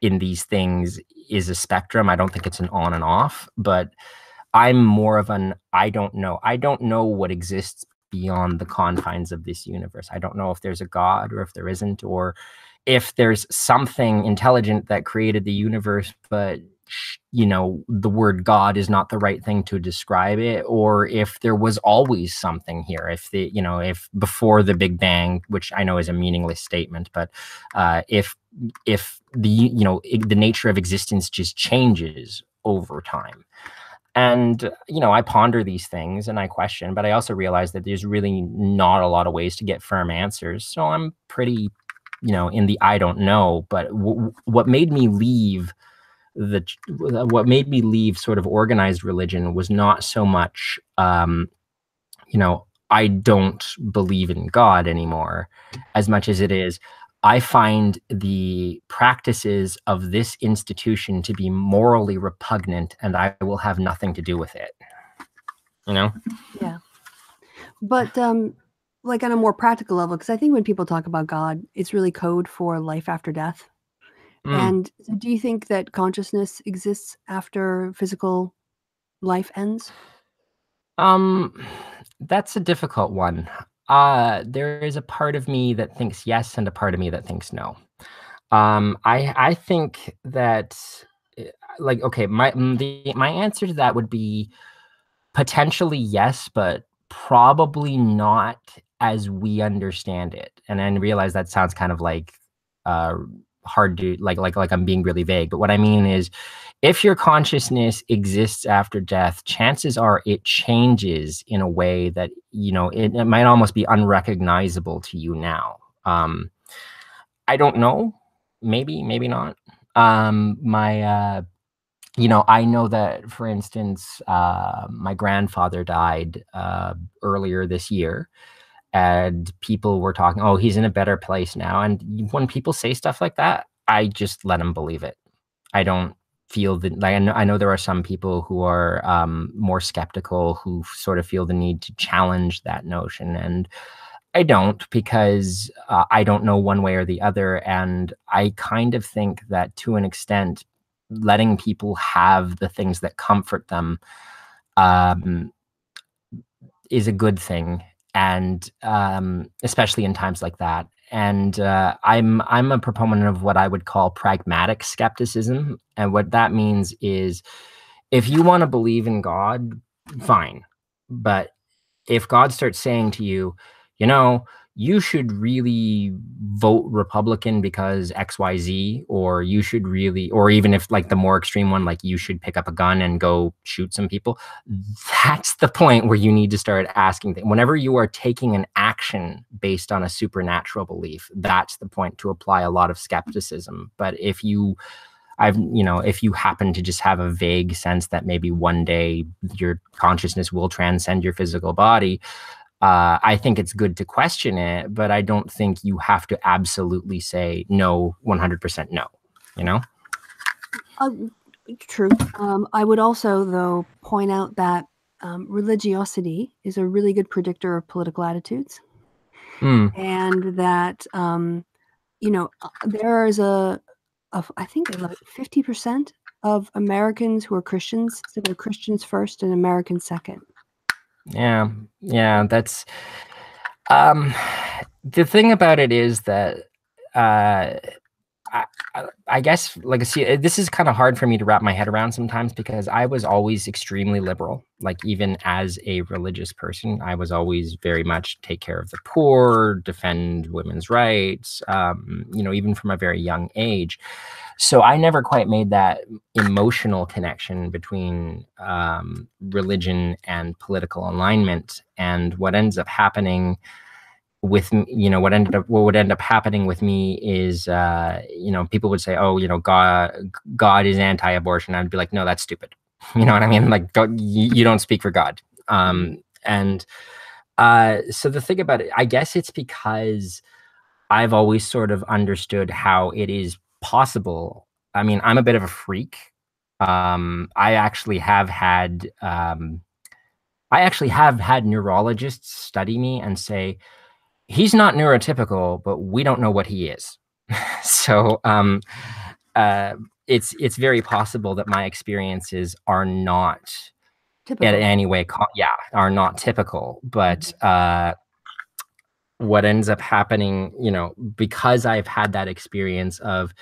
Speaker 2: in these things is a spectrum. I don't think it's an on and off, but I'm more of an I don't know. I don't know what exists beyond the confines of this universe. I don't know if there's a God or if there isn't, or if there's something intelligent that created the universe, but the word God is not the right thing to describe it, or if there was always something here, if before the Big Bang, which I know is a meaningless statement, but if the nature of existence just changes over time. And, I ponder these things and I question, but I also realize that there's really not a lot of ways to get firm answers. So I'm pretty, in the I don't know. But what made me leave what made me leave sort of organized religion was not so much, I don't believe in God anymore, as much as it is, I find the practices of this institution to be morally repugnant, and I will have nothing to do with it.
Speaker 1: Yeah. But like on a more practical level, because I think when people talk about God, it's really code for life after death. And do you think that consciousness exists after physical life ends?
Speaker 2: That's a difficult one. There is a part of me that thinks yes, and a part of me that thinks no. I think that, like, okay, my answer to that would be potentially yes, but probably not as we understand it. And I realize that sounds kind of like hard to like I'm being really vague. But what I mean is, if your consciousness exists after death, chances are it changes in a way that it might almost be unrecognizable to you now. I don't know. Maybe not. I know that, for instance, my grandfather died earlier this year, and people were talking, oh, he's in a better place now. And when people say stuff like that, I just let them believe it. I don't feel that, like, I know there are some people who are more skeptical, who sort of feel the need to challenge that notion. And I don't, because I don't know one way or the other. And I kind of think that, to an extent, letting people have the things that comfort them is a good thing. And especially in times like that. And I'm a proponent of what I would call pragmatic skepticism. And what that means is, if you want to believe in God, fine. But if God starts saying to you, you should really vote Republican because XYZ, or you should really, or even if, like, the more extreme one, like, you should pick up a gun and go shoot some people, that's the point where you need to start asking things. Whenever you are taking an action based on a supernatural belief, that's the point to apply a lot of skepticism. But if you happen to just have a vague sense that maybe one day your consciousness will transcend your physical body, I think it's good to question it, but I don't think you have to absolutely say no, 100% no,
Speaker 1: True. I would also, though, point out that religiosity is a really good predictor of political attitudes. And that, there is I think like 50% of Americans who are Christians, so they're Christians first and Americans second.
Speaker 2: Yeah, that's the thing about it is that I guess, like, see, this is kind of hard for me to wrap my head around sometimes, because I was always extremely liberal. Like, even as a religious person, I was always very much take care of the poor, defend women's rights, even from a very young age. So I never quite made that emotional connection between religion and political alignment. And what ends up happening with what would end up happening with me is people would say, oh, God is anti-abortion. I'd be like, no, that's stupid. You know what I mean? Like, you don't speak for God. And so the thing about it, I guess it's because I've always sort of understood how it is possible. I mean, I'm a bit of a freak. I actually have had neurologists study me and say, he's not neurotypical, but we don't know what he is. So it's very possible that my experiences are not typical. In any way, are not typical. But what ends up happening, because I've had that experience of,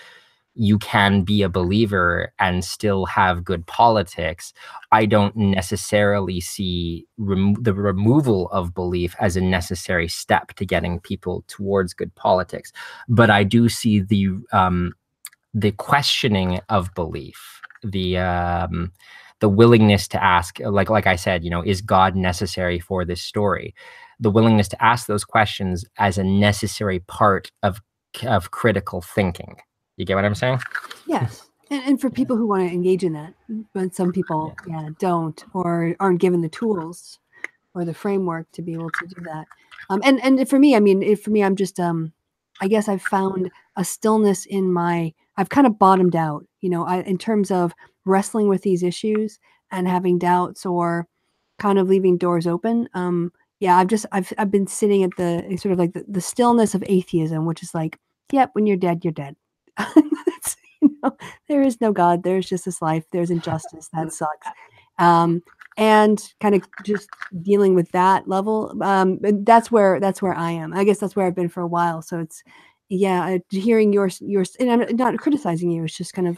Speaker 2: you can be a believer and still have good politics, I don't necessarily see the removal of belief as a necessary step to getting people towards good politics. But I do see the questioning of belief, the willingness to ask, like I said, is God necessary for this story? The willingness to ask those questions as a necessary part of critical thinking. You get what I'm saying?
Speaker 1: Yes. And for people who want to engage in that, but some people, don't, or aren't given the tools or the framework to be able to do that. And for me, I mean, for me, I'm just, I guess I've found a stillness in I've kind of bottomed out, in terms of wrestling with these issues and having doubts or kind of leaving doors open. Yeah, I've been sitting at the sort of like the stillness of atheism, which is like, yep, when you're dead, you're dead. There is no God. There's just this life. There's injustice. That sucks. And kind of just dealing with that level. That's where I am. I guess that's where I've been for a while. So it's, hearing your, and I'm not criticizing you. It's just kind of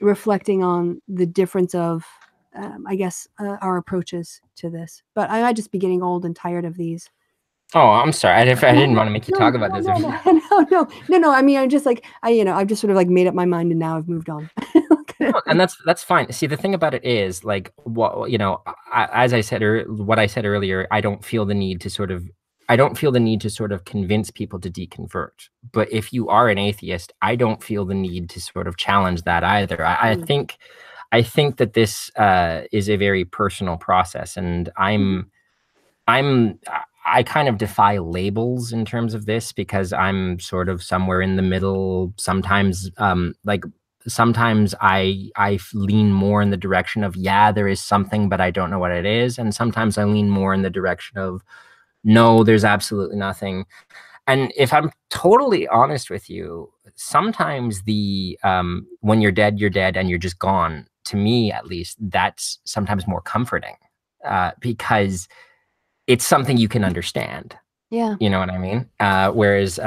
Speaker 1: reflecting on the difference of, I guess, our approaches to this. But I might just be getting old and tired of these.
Speaker 2: Oh, I'm sorry. I didn't want to make you talk about this.
Speaker 1: No. I mean, I'm just like, I've just sort of like made up my mind and now I've moved on.
Speaker 2: No, and that's fine. See, the thing about it is, like, what as I said, or what I said earlier, I don't feel the need to sort of convince people to deconvert. But if you are an atheist, I don't feel the need to sort of challenge that either. I think that this is a very personal process, and I kind of defy labels in terms of this because I'm sort of somewhere in the middle. Sometimes, sometimes I lean more in the direction of, yeah, there is something, but I don't know what it is. And sometimes I lean more in the direction of, no, there's absolutely nothing. And if I'm totally honest with you, sometimes when you're dead, and you're just gone. To me, at least, that's sometimes more comforting because it's something you can understand.
Speaker 1: Yeah.
Speaker 2: You know what I mean? Whereas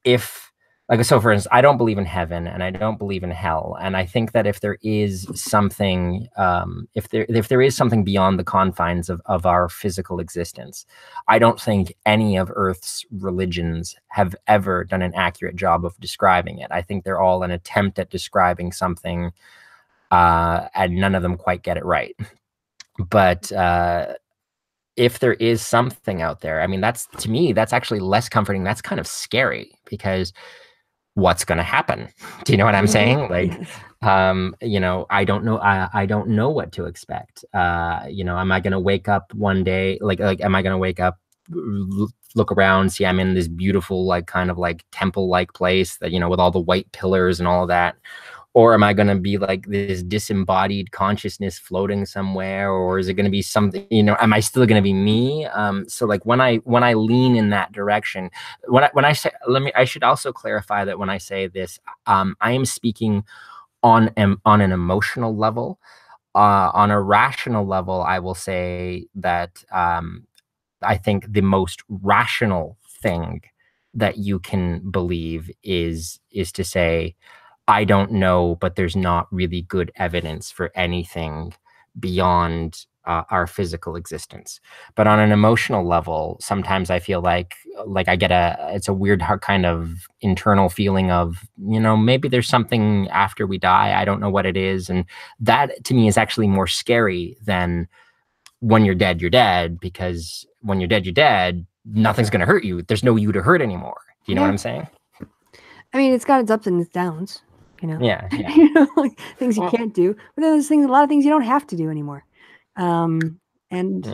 Speaker 2: if, like, so for instance, I don't believe in heaven and I don't believe in hell. And I think that if there is something, if there is something beyond the confines of our physical existence, I don't think any of Earth's religions have ever done an accurate job of describing it. I think they're all an attempt at describing something, and none of them quite get it right. But if there is something out there, I mean, to me, that's actually less comforting. That's kind of scary because what's going to happen? Do you know what I'm saying? Like,
Speaker 1: Yes.
Speaker 2: I don't know. I don't know what to expect. Am I going to wake up one day? Am I going to wake up, look around, see I'm in this beautiful, like, kind of like temple-like place that, with all the white pillars and all of that? Or am I going to be like this disembodied consciousness floating somewhere? Or is it going to be something, am I still going to be me? So like when I lean in that direction, when I say, I should also clarify that when I say this, I am speaking on an emotional level. On a rational level, I will say that I think the most rational thing that you can believe is to say, I don't know, but there's not really good evidence for anything beyond our physical existence. But on an emotional level, sometimes I feel like I get it's a weird kind of internal feeling of, maybe there's something after we die. I don't know what it is. And that to me is actually more scary than when you're dead, because when you're dead, nothing's going to hurt you. There's no you to hurt anymore. Do you know what I'm saying?
Speaker 1: I mean, it's got its ups and its downs,
Speaker 2: Yeah.
Speaker 1: like things you can't do, but then there's a lot of things you don't have to do anymore. So, and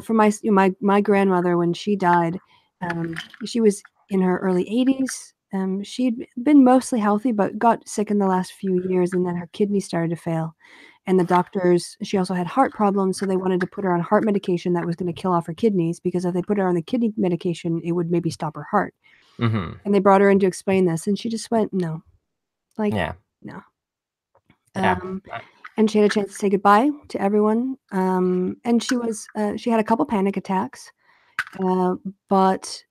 Speaker 1: for my grandmother, when she died, she was in her early 80s. She'd been mostly healthy, but got sick in the last few years, and then her kidneys started to fail. And the doctors, she also had heart problems, so they wanted to put her on heart medication that was going to kill off her kidneys, because if they put her on the kidney medication, it would maybe stop her heart.
Speaker 2: Mm-hmm.
Speaker 1: And they brought her in to explain this, and she just went, no. No. And she had a chance to say goodbye to everyone. And she had a couple panic attacks, but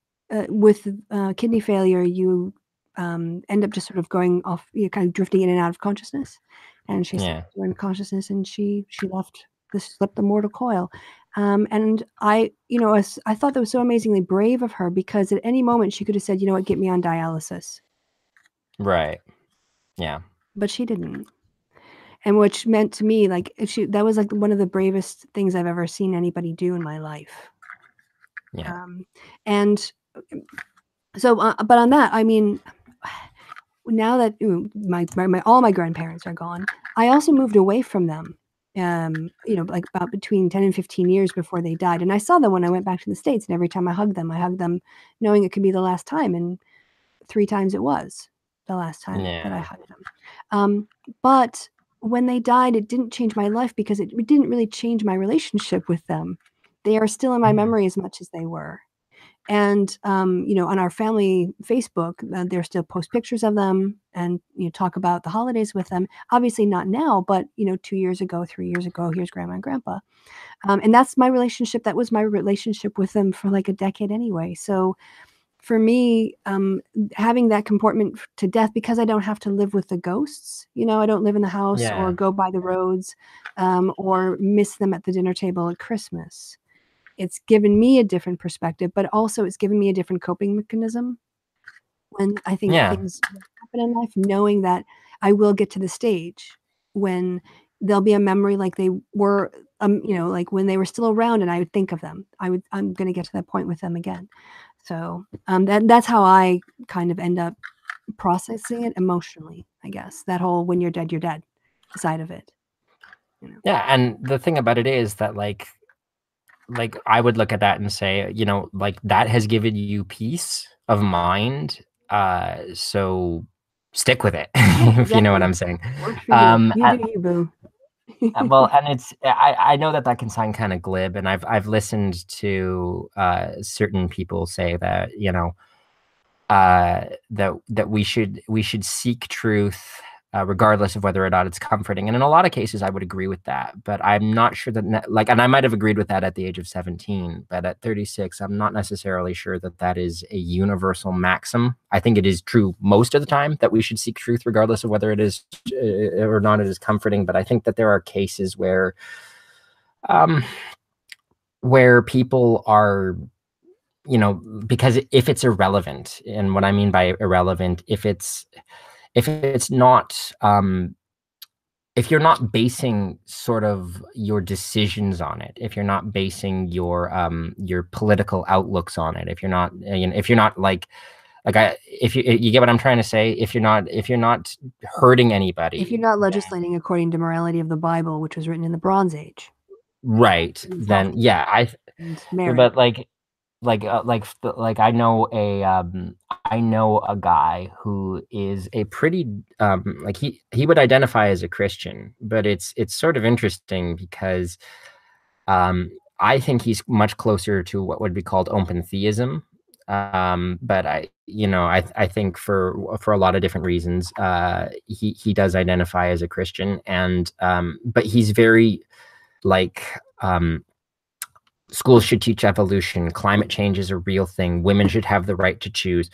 Speaker 1: with kidney failure, you end up just sort of going off, kind of drifting in and out of consciousness. And she slept in consciousness, and she slept the mortal coil. And I thought that was so amazingly brave of her, because at any moment she could have said, you know what, get me on dialysis.
Speaker 2: Right. Yeah.
Speaker 1: But she didn't. And which meant to me, like, that was like one of the bravest things I've ever seen anybody do in my life.
Speaker 2: Yeah.
Speaker 1: And so, but on that, I mean, now that all my grandparents are gone, I also moved away from them. Like about between 10 and 15 years before they died. And I saw them when I went back to the States, and every time I hugged them knowing it could be the last time. And 3 times it was the last time that I hugged them. But when they died, it didn't change my life because it didn't really change my relationship with them. They are still in my memory as much as they were. And on our family Facebook, there still post pictures of them and talk about the holidays with them. Obviously not now, but 2 years ago, 3 years ago, here's grandma and grandpa. And that's my relationship. That was my relationship with them for like a decade anyway. So for me, having that comportment to death, because I don't have to live with the ghosts, I don't live in the house or go by the roads, or miss them at the dinner table at Christmas. It's given me a different perspective, but also it's given me a different coping mechanism when I think things happen in life, knowing that I will get to the stage when there'll be a memory like they were, like when they were still around, and I would think of them. I'm going to get to that point with them again. So that's how I kind of end up processing it emotionally, I guess. That whole when you're dead side of it.
Speaker 2: Yeah, and the thing about it is that like I would look at that and say, like that has given you peace of mind. So stick with it, if you know what I'm saying.
Speaker 1: Works for you. You do you, boo.
Speaker 2: Well, and it's I know that can sound kind of glib, and I've listened to certain people say that that we should seek truth regardless of whether or not it's comforting. And in a lot of cases, I would agree with that. But I'm not sure that and I might have agreed with that at the age of 17, but at 36, I'm not necessarily sure that that is a universal maxim. I think it is true most of the time that we should seek truth regardless of whether it is or not it is comforting. But I think that there are cases where people are, because if it's irrelevant, and what I mean by irrelevant, if it's not, if you're not basing sort of your decisions on it, if you're not basing your political outlooks on it, if you're not, if you're not if you get what I'm trying to say, if you're not hurting anybody,
Speaker 1: if you're not legislating according to morality of the Bible, which was written in the Bronze Age,
Speaker 2: right? Then yeah, but I know a guy who is a pretty he would identify as a Christian, but it's sort of interesting because I think he's much closer to what would be called open theism. But I think for a lot of different reasons, he does identify as a Christian, and but he's very schools should teach evolution. Climate change is a real thing. Women should have the right to choose.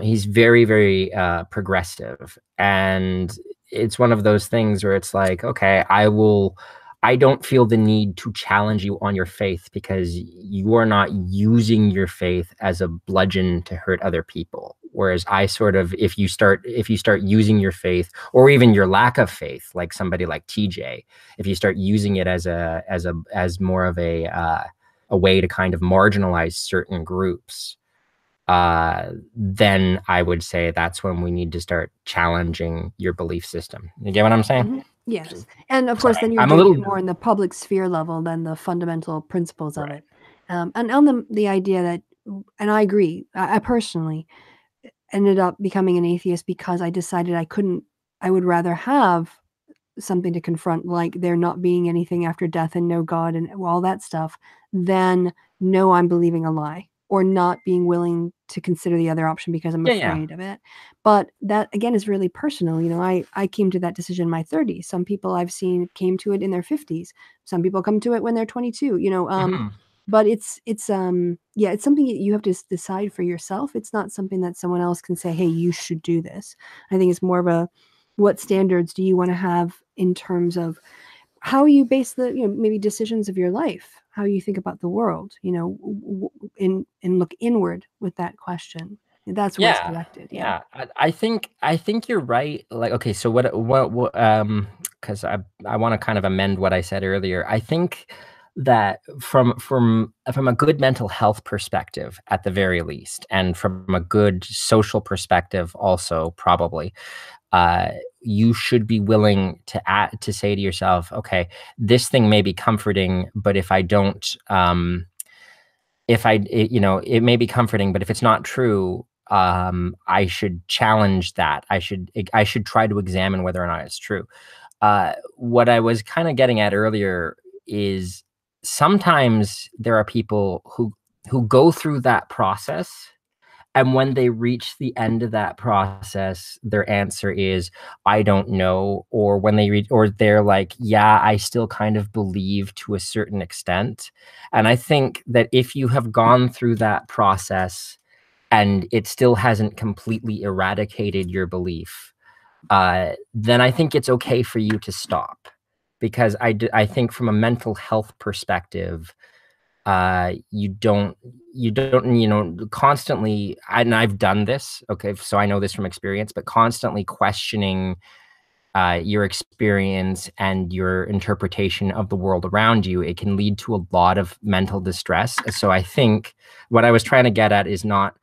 Speaker 2: He's very, very progressive. And it's one of those things where it's like, okay, I don't feel the need to challenge you on your faith because you are not using your faith as a bludgeon to hurt other people. Whereas I sort of, if you start using your faith or even your lack of faith, like somebody like TJ, if you start using it as more of a way to kind of marginalize certain groups, then I would say that's when we need to start challenging your belief system. You get what I'm saying?
Speaker 1: Mm-hmm. Yes. And of course, then you're doing it more in the public sphere level than the fundamental principles of it. And on the idea that, and I agree, I personally ended up becoming an atheist because I decided I would rather have something to confront, like there not being anything after death and no God and all that stuff, than no, I'm believing a lie, or not being willing to consider the other option because I'm afraid of it. But that again is really personal. I came to that decision in my 30s. Some people I've seen came to it in their 50s. Some people come to it when they're 22. But it's something that you have to decide for yourself. It's not something that someone else can say, hey, you should do this. I think it's more of what standards do you want to have in terms of how you base the maybe decisions of your life, how you think about the world, and look inward with that question. That's where it's directed.
Speaker 2: I think you're right. Like, okay, so what because I want to kind of amend what I said earlier. I think that from a good mental health perspective at the very least, and from a good social perspective also probably, you should be willing to say to yourself, okay, this thing may be comforting, but if I don't, it may be comforting, but if it's not true, I should challenge that. I should try to examine whether or not it's true. What I was kind of getting at earlier is sometimes there are people who go through that process, and when they reach the end of that process, their answer is, I don't know. Or when they reach, or they're like, yeah, I still kind of believe to a certain extent. And I think that if you have gone through that process and it still hasn't completely eradicated your belief, then I think it's okay for you to stop. Because I think from a mental health perspective, you don't constantly, and I've done this, okay, so I know this from experience, but constantly questioning your experience and your interpretation of the world around you, it can lead to a lot of mental distress. So I think what I was trying to get at is not,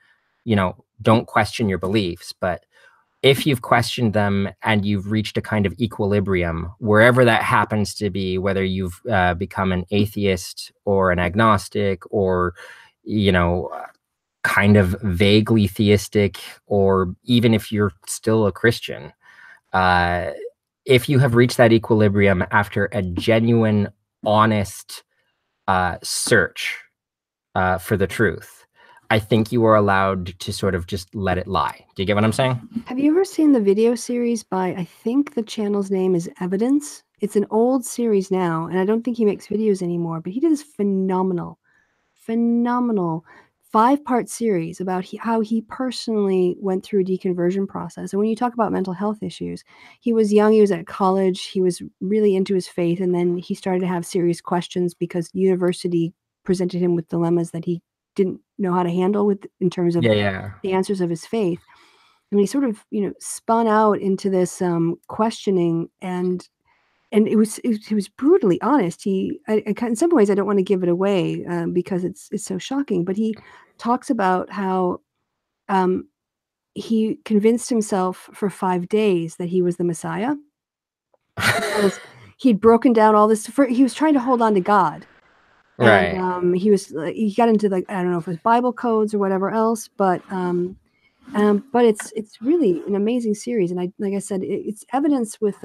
Speaker 2: don't question your beliefs, but if you've questioned them and you've reached a kind of equilibrium, wherever that happens to be, whether you've become an atheist or an agnostic, or, kind of vaguely theistic, or even if you're still a Christian, uh, if you have reached that equilibrium after a genuine, honest search for the truth, I think you are allowed to sort of just let it lie. Do you get what I'm saying?
Speaker 1: Have you ever seen the video series by, I think the channel's name is Evidence? It's an old series now, and I don't think he makes videos anymore, but he did this phenomenal 5-part series about how he personally went through a deconversion process. And when you talk about mental health issues, he was young, he was at college, he was really into his faith, and then he started to have serious questions because university presented him with dilemmas that he didn't know how to handle in terms of
Speaker 2: Yeah.
Speaker 1: the answers of his faith. And he sort of, spun out into this questioning, and it was brutally honest. In some ways, I don't want to give it away because it's so shocking. But he talks about how he convinced himself for 5 days that he was the Messiah because he'd broken down all this. He was trying to hold on to God,
Speaker 2: Right.
Speaker 1: and he got into, like, I don't know if it was Bible codes or whatever else, but it's really an amazing series, and like I said, it's Evidence with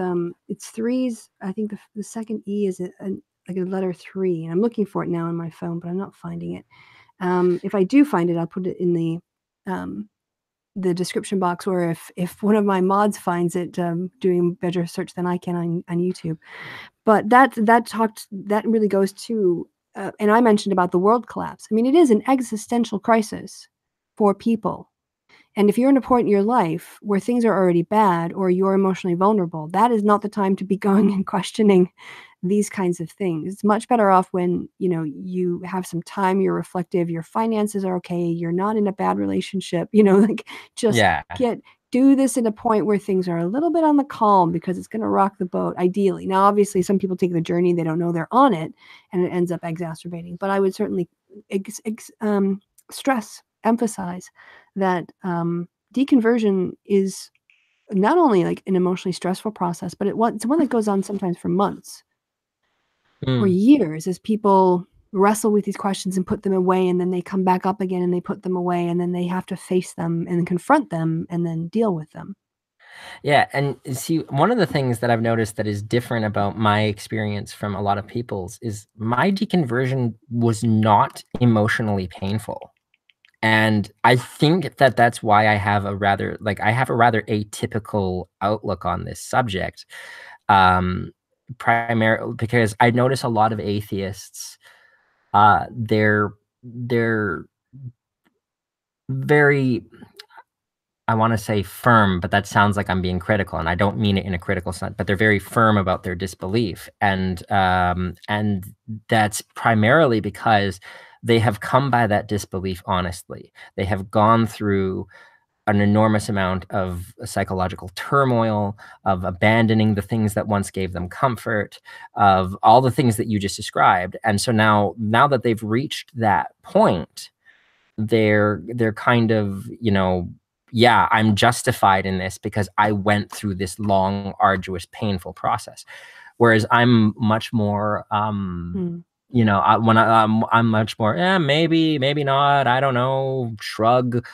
Speaker 1: it's threes. I think the second E is like a letter 3, and I'm looking for it now on my phone, but I'm not finding it. If I do find it, I'll put it in the description box, or if one of my mods finds it, doing better search than I can on YouTube. But that really goes to, and I mentioned about the world collapse. I mean, it is an existential crisis for people. And if you're in a point in your life where things are already bad or you're emotionally vulnerable, that is not the time to be going and questioning these kinds of things. It's much better off when, you have some time, you're reflective, your finances are okay, you're not in a bad relationship, like, just
Speaker 2: Yeah.
Speaker 1: do this at a point where things are a little bit on the calm, because it's going to rock the boat, ideally. Now, obviously, some people take the journey, they don't know they're on it, and it ends up exacerbating. But I would certainly emphasize that deconversion is not only like an emotionally stressful process, but it's one that goes on sometimes for months or years, as people wrestle with these questions and put them away, and then they come back up again and they put them away, and then they have to face them and confront them and then deal with them.
Speaker 2: Yeah, and see, one of the things that I've noticed that is different about my experience from a lot of people's is my deconversion was not emotionally painful. And I think that that's why I have a rather atypical outlook on this subject. Primarily because I notice a lot of atheists, they're very, I want to say firm, but that sounds like I'm being critical, and I don't mean it in a critical sense. But they're very firm about their disbelief, and that's primarily because they have come by that disbelief honestly. They have gone through an enormous amount of psychological turmoil, of abandoning the things that once gave them comfort, of all the things that you just described. And so now that they've reached that point, they're kind of, yeah, I'm justified in this because I went through this long, arduous, painful process. Whereas I'm much more, I'm much more, maybe not, I don't know, shrug,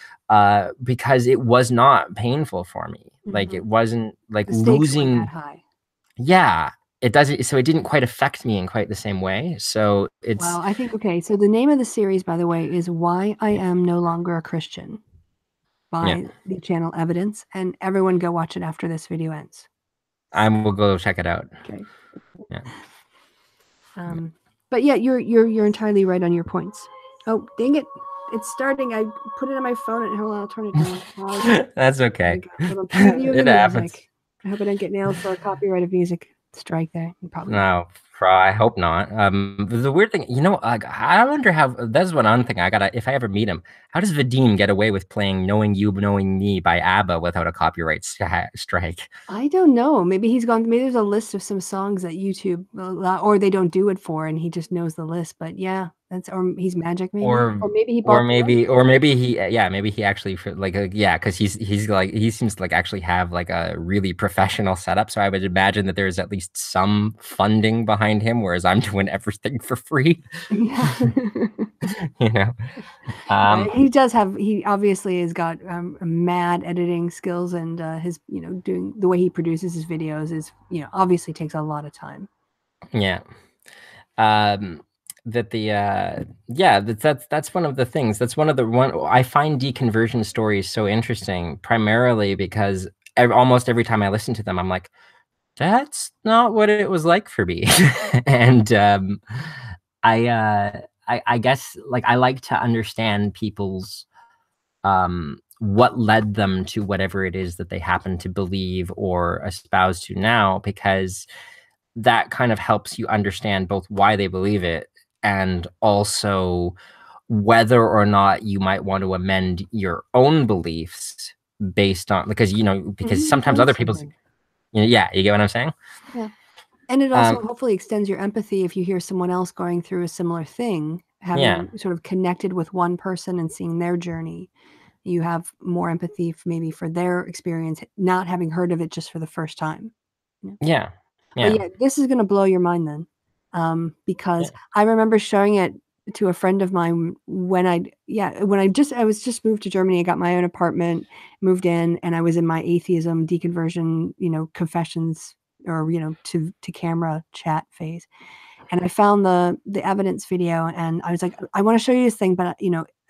Speaker 2: because it was not painful for me. Like it wasn't like
Speaker 1: the stakes weren't
Speaker 2: losing.
Speaker 1: that high.
Speaker 2: Yeah, it doesn't. So it didn't quite affect me in quite the same way. So it's.
Speaker 1: Well, I think, okay, so the name of the series, by the way, is Why I Am No Longer a Christian by the channel Evidence, and everyone go watch it after this video ends.
Speaker 2: I will go check it out.
Speaker 1: Okay.
Speaker 2: Yeah.
Speaker 1: But yeah, you're entirely right on your points. Oh, dang it. It's starting. I put it on my phone and hold on, I'll turn it down.
Speaker 2: That's okay.
Speaker 1: It
Speaker 2: happens.
Speaker 1: I hope I don't get nailed for a copyright of music strike there. Probably.
Speaker 2: No, I hope not. The weird thing, I wonder how. That's one thing I gotta. If I ever meet him, how does Vadim get away with playing "Knowing You, Knowing Me" by ABBA without a copyright strike?
Speaker 1: I don't know. Maybe maybe there's a list of some songs that YouTube, or they don't do it for, and he just knows the list. But yeah, or he's magic, maybe, or maybe he bought,
Speaker 2: maybe he actually because he seems to like actually have like a really professional setup. So I would imagine that there's at least some funding behind him, whereas I'm doing everything for free.
Speaker 1: Yeah. He obviously has got mad editing skills, and his doing the way he produces his videos is obviously takes a lot of time.
Speaker 2: Yeah. That's one of the things. That's one I find deconversion stories so interesting, primarily because almost every time I listen to them, I'm like, that's not what it was like for me. And I guess like I like to understand people's what led them to whatever it is that they happen to believe or espouse to now, because that kind of helps you understand both why they believe it and also whether or not you might want to amend your own beliefs based on, because sometimes other people's, yeah, you get what I'm saying?
Speaker 1: Yeah. And it also hopefully extends your empathy if you hear someone else going through a similar thing, having sort of connected with one person and seeing their journey. You have more empathy maybe for their experience, not having heard of it just for the first time.
Speaker 2: Yeah.
Speaker 1: But yeah, this is going to blow your mind then, because I remember showing it to a friend of mine when I was just moved to Germany. I got my own apartment, moved in, and I was in my atheism, deconversion, confessions, or to camera chat phase. And I found the evidence video, and I was like, I want to show you this thing, but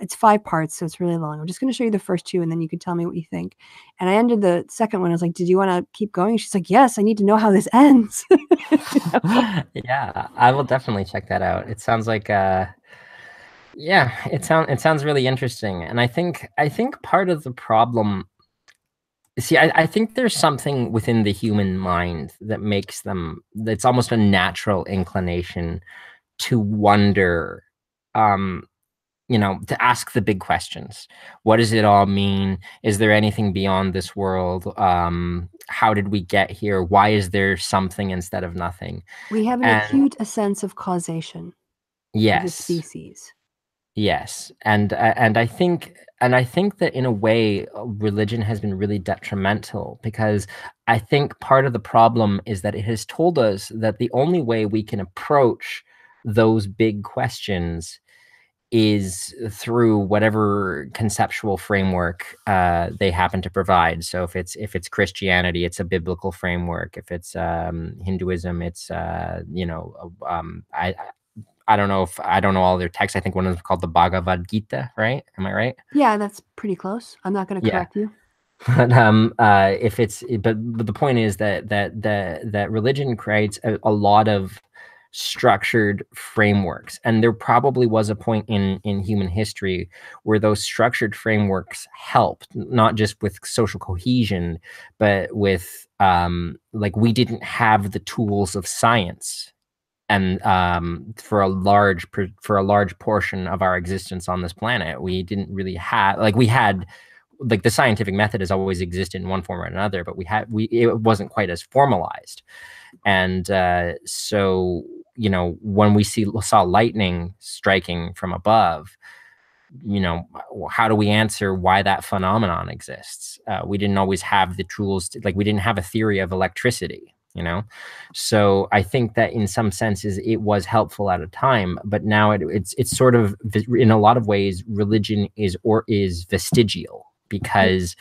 Speaker 1: it's 5 parts, so it's really long. I'm just going to show you the first 2, and then you can tell me what you think. And I ended the second one. I was like, did you want to keep going? She's like, yes, I need to know how this ends.
Speaker 2: Yeah, I will definitely check that out. It sounds like it sounds really interesting. And I think part of the problem, see, I think there's something within the human mind that makes that's almost a natural inclination to wonder, to ask the big questions. What does it all mean? Is there anything beyond this world? How did we get here? Why is there something instead of nothing?
Speaker 1: We have an acute sense of causation.
Speaker 2: Yes.
Speaker 1: As a species.
Speaker 2: Yes. And I think that in a way, religion has been really detrimental, because I think part of the problem is that it has told us that the only way we can approach those big questions is through whatever conceptual framework they happen to provide. So if it's Christianity, it's a biblical framework. If it's Hinduism, it's I don't know all their texts. I think one of them is called the Bhagavad Gita, right? Am I right?
Speaker 1: Yeah, that's pretty close. I'm not going to correct you.
Speaker 2: But but the point is that religion creates a lot of structured frameworks, and there probably was a point in human history where those structured frameworks helped, not just with social cohesion, but with like we didn't have the tools of science, and for a large portion of our existence on this planet, we didn't really have, like, we had like the scientific method has always existed in one form or another, but it wasn't quite as formalized. And so, when we saw lightning striking from above, how do we answer why that phenomenon exists? We didn't always have the tools we didn't have a theory of electricity, So I think that in some senses it was helpful at a time, but now it's sort of, in a lot of ways, religion is vestigial because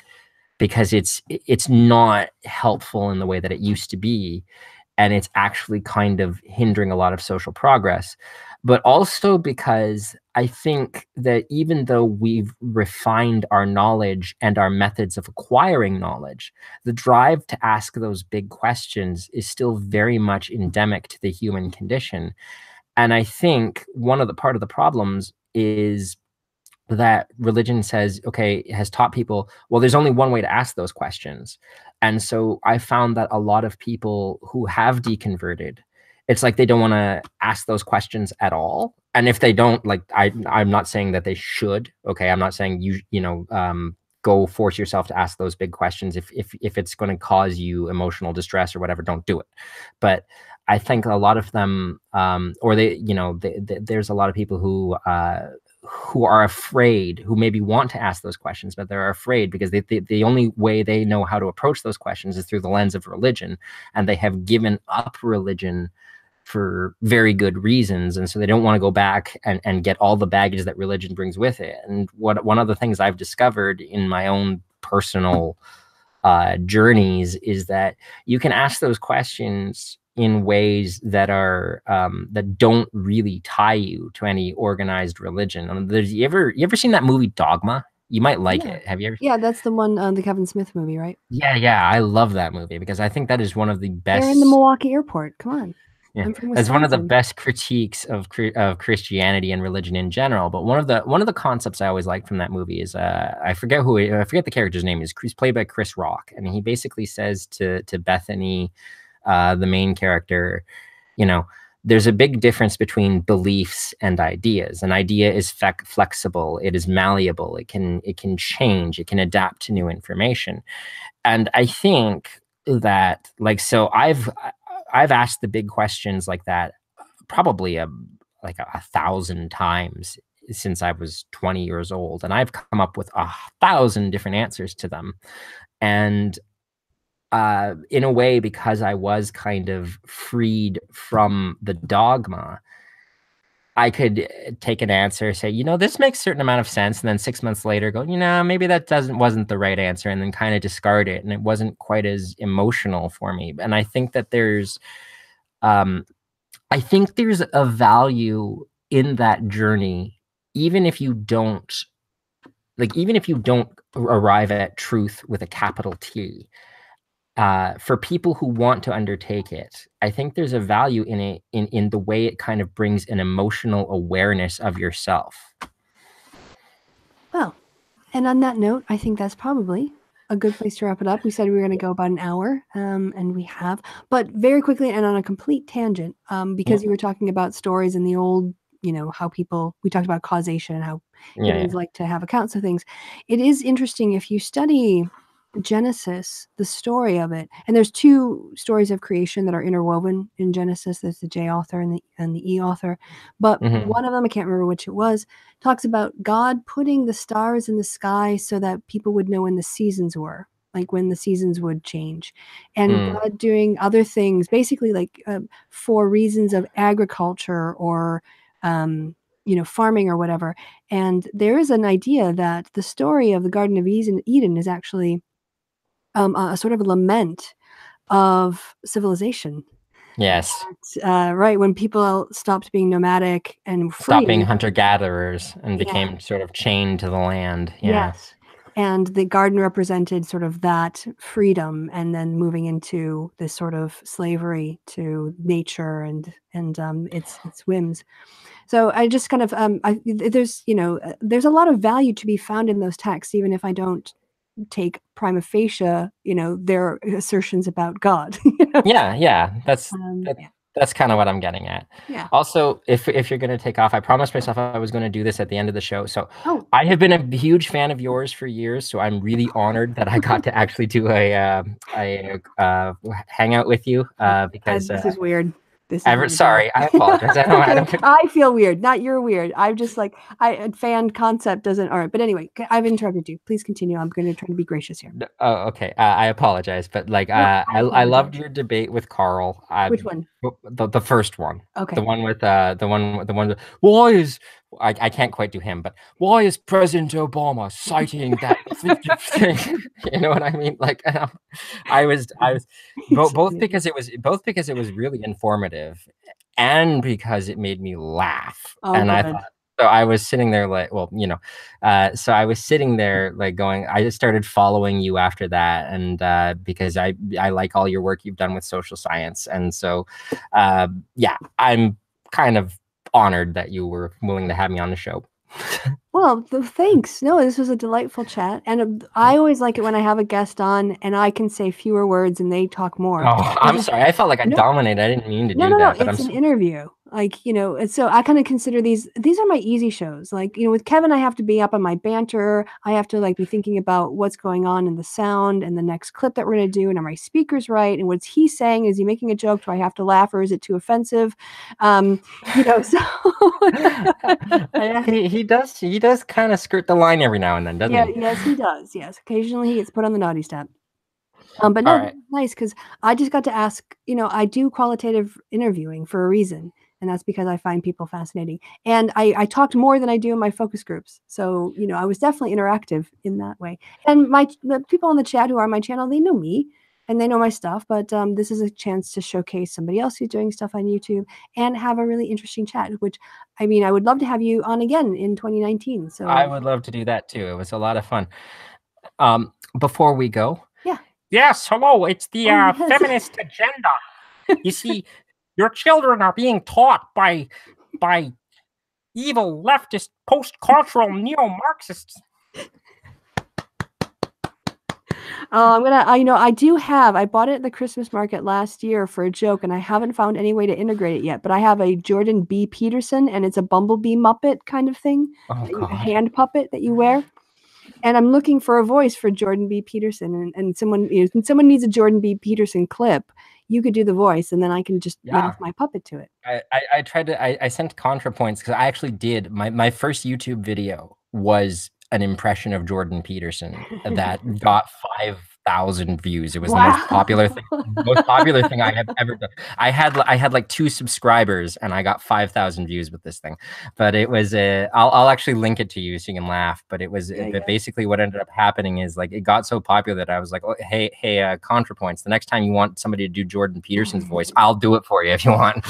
Speaker 2: it's not helpful in the way that it used to be, and it's actually kind of hindering a lot of social progress. But also because I think that even though we've refined our knowledge and our methods of acquiring knowledge, the drive to ask those big questions is still very much endemic to the human condition. And I think part of the problems is that religion has taught people, well, there's only one way to ask those questions. And so I found that a lot of people who have deconverted, it's like they don't want to ask those questions at all. And if they don't, I'm not saying that they should. Okay, I'm not saying go force yourself to ask those big questions. If it's going to cause you emotional distress or whatever, don't do it. But I think a lot of them, there's a lot of people who are afraid, who maybe want to ask those questions, but they're afraid because the only way they know how to approach those questions is through the lens of religion, and they have given up religion for very good reasons. And so they don't want to go back and get all the baggage that religion brings with it. And one of the things I've discovered in my own personal journeys is that you can ask those questions in ways that are that don't really tie you to any organized religion. You ever seen that movie Dogma? You might like it. Have you ever?
Speaker 1: Yeah, that's the one, the Kevin Smith movie, right?
Speaker 2: Yeah. I love that movie because I think that is one of the best.
Speaker 1: They're in the Milwaukee airport. Come on.
Speaker 2: Yeah,
Speaker 1: I'm from Wisconsin.
Speaker 2: that's one of the best critiques of Christianity and religion in general. But one of the concepts I always like from that movie is I forget the character's name is. He's played by Chris Rock, and he basically says to Bethany, the main character, there's a big difference between beliefs and ideas. An idea is flexible, it is malleable, it can change, it can adapt to new information. And I think that I've asked the big questions like that probably a 1,000 times since I was 20 years old, and I've come up with 1,000 different answers to them. And in a way, because I was kind of freed from the dogma, I could take an answer, say, this makes a certain amount of sense, and then 6 months later go, maybe that wasn't the right answer, and then kind of discard it, and it wasn't quite as emotional for me. And I think that there's a value in that journey, even if you don't arrive at truth with a capital T. For people who want to undertake it, I think there's a value in it, in the way it kind of brings an emotional awareness of yourself.
Speaker 1: Well, and on that note, I think that's probably a good place to wrap it up. We said we were going to go about an hour, and we have. But very quickly and on a complete tangent, because you were talking about stories in the old, how we talked about causation and how humans like to have accounts of things. It is interesting if you study Genesis, the story of it, and there's two stories of creation that are interwoven in Genesis. There's the J author and the E author, but one of them, I can't remember which it was, talks about God putting the stars in the sky so that people would know when the seasons were, like when the seasons would change, and God doing other things, basically for reasons of agriculture or farming or whatever. And there is an idea that the story of the Garden of Eden is actually a sort of a lament of civilization.
Speaker 2: Yes.
Speaker 1: Right. When people stopped being nomadic and free.
Speaker 2: Stopped being hunter-gatherers and became sort of chained to the land. Yeah. Yes.
Speaker 1: And the garden represented sort of that freedom, and then moving into this sort of slavery to nature and its whims. So I just kind of there's a lot of value to be found in those texts, even if I don't take prima facie, their assertions about God.
Speaker 2: Yeah, that's That's kind of what I'm getting at.
Speaker 1: Yeah.
Speaker 2: Also, if you're going to take off, I promised myself I was going to do this at the end of the show. So
Speaker 1: Oh.
Speaker 2: I have been a huge fan of yours for years. So I'm really honored that I got to actually do a hangout with you because
Speaker 1: this is weird. This is weird.
Speaker 2: sorry, I apologize. I don't.
Speaker 1: I feel weird. Not you're weird. I'm just like fan concept doesn't. All right, but anyway, I've interrupted you. Please continue. I'm going to try to be gracious here.
Speaker 2: Oh, okay. I apologize, but like I loved your debate with Carl.
Speaker 1: Which one?
Speaker 2: The first one.
Speaker 1: Okay.
Speaker 2: The one with why is I can't quite do him, but why is President Obama citing that thing? You know what I mean? Like I was both because it was really informative and because it made me laugh. And I thought, so I was sitting there like, well, you know, so I was sitting there like going, I just started following you after that. And because I like all your work you've done with social science. And so, yeah, I'm kind of honored that you were willing to have me on the show.
Speaker 1: Well, thanks. No, this was a delightful chat. And I always like it when I have a guest on and I can say fewer words and they talk more.
Speaker 2: Oh, I'm sorry. I felt like I dominated. I didn't mean to do that.
Speaker 1: No, it's an interview. Like, you know, and so I kind of consider these are my easy shows. Like, you know, with Kevin, I have to be up on my banter. I have to like be thinking about what's going on in the sound and the next clip that we're going to do. And are my speakers right? And what's he saying? Is he making a joke? Do I have to laugh or is it too offensive? You know, so
Speaker 2: he does kind of skirt the line every now and then, doesn't he?
Speaker 1: Yes, he does. Yes. Occasionally he gets put on the naughty step. But no, right. Nice, because I just got to ask, you know, I do qualitative interviewing for a reason. And that's because I find people fascinating. And I talked more than I do in my focus groups. So, you know, I was definitely interactive in that way. And the people on the chat who are on my channel, they know me and they know my stuff. But this is a chance to showcase somebody else who's doing stuff on YouTube and have a really interesting chat, which, I mean, I would love to have you on again in 2019. So
Speaker 2: I would love to do that too. It was a lot of fun. Before we go.
Speaker 1: Yeah.
Speaker 2: Yes, hello. It's the feminist agenda. You see, your children are being taught by evil leftist post-cultural neo-Marxists.
Speaker 1: I bought it at the Christmas market last year for a joke, and I haven't found any way to integrate it yet. But I have a Jordan B. Peterson, and it's a bumblebee Muppet kind of thing, a hand puppet that you wear. And I'm looking for a voice for Jordan B. Peterson, and someone needs a Jordan B. Peterson clip. You could do the voice, and then I can just mouth my puppet to it.
Speaker 2: I tried to. I sent ContraPoints because I actually did my first YouTube video was an impression of Jordan Peterson that got 5,000 views. It was the most popular thing I have ever done. I had like 2 subscribers and I got 5,000 views with this thing. But it was I'll actually link it to you so you can laugh. But it was basically what ended up happening is like it got so popular that I was like, oh, hey, ContraPoints. The next time you want somebody to do Jordan Peterson's voice, I'll do it for you if you want.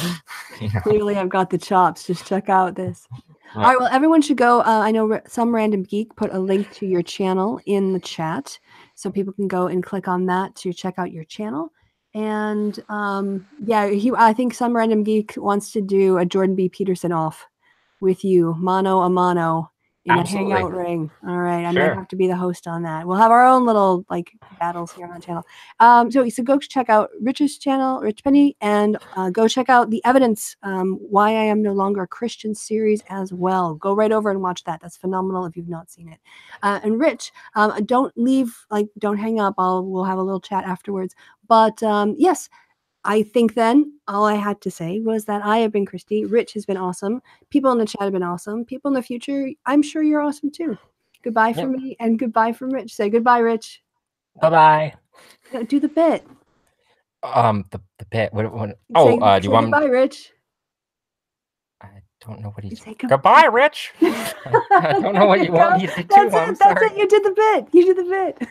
Speaker 2: You know?
Speaker 1: Clearly, I've got the chops. Just check out this. All right, well, everyone should go. I know some random geek put a link to your channel in the chat, so people can go and click on that to check out your channel. And I think some random geek wants to do a Jordan B. Peterson off with you, mano a mano, in a hangout ring. All right, I might have to be the host on that. We'll have our own little like battles here on the channel. So go check out Rich's channel, Rich Penny, and go check out the Evidence, Why I Am No Longer a Christian series as well. Go right over and watch that. That's phenomenal if you've not seen it. And Rich, don't leave, don't hang up. We'll have a little chat afterwards. But yes. I think then all I had to say was that I have been Kristi. Rich has been awesome. People in the chat have been awesome. People in the future, I'm sure you're awesome too. Goodbye from me and goodbye from Rich. Say goodbye, Rich.
Speaker 2: Bye-bye.
Speaker 1: Do the bit.
Speaker 2: The bit. What, do you want me?
Speaker 1: Goodbye, Rich.
Speaker 2: I don't know what he's saying. Goodbye, Rich. I don't know what you want me to do.
Speaker 1: That's it. You did the bit.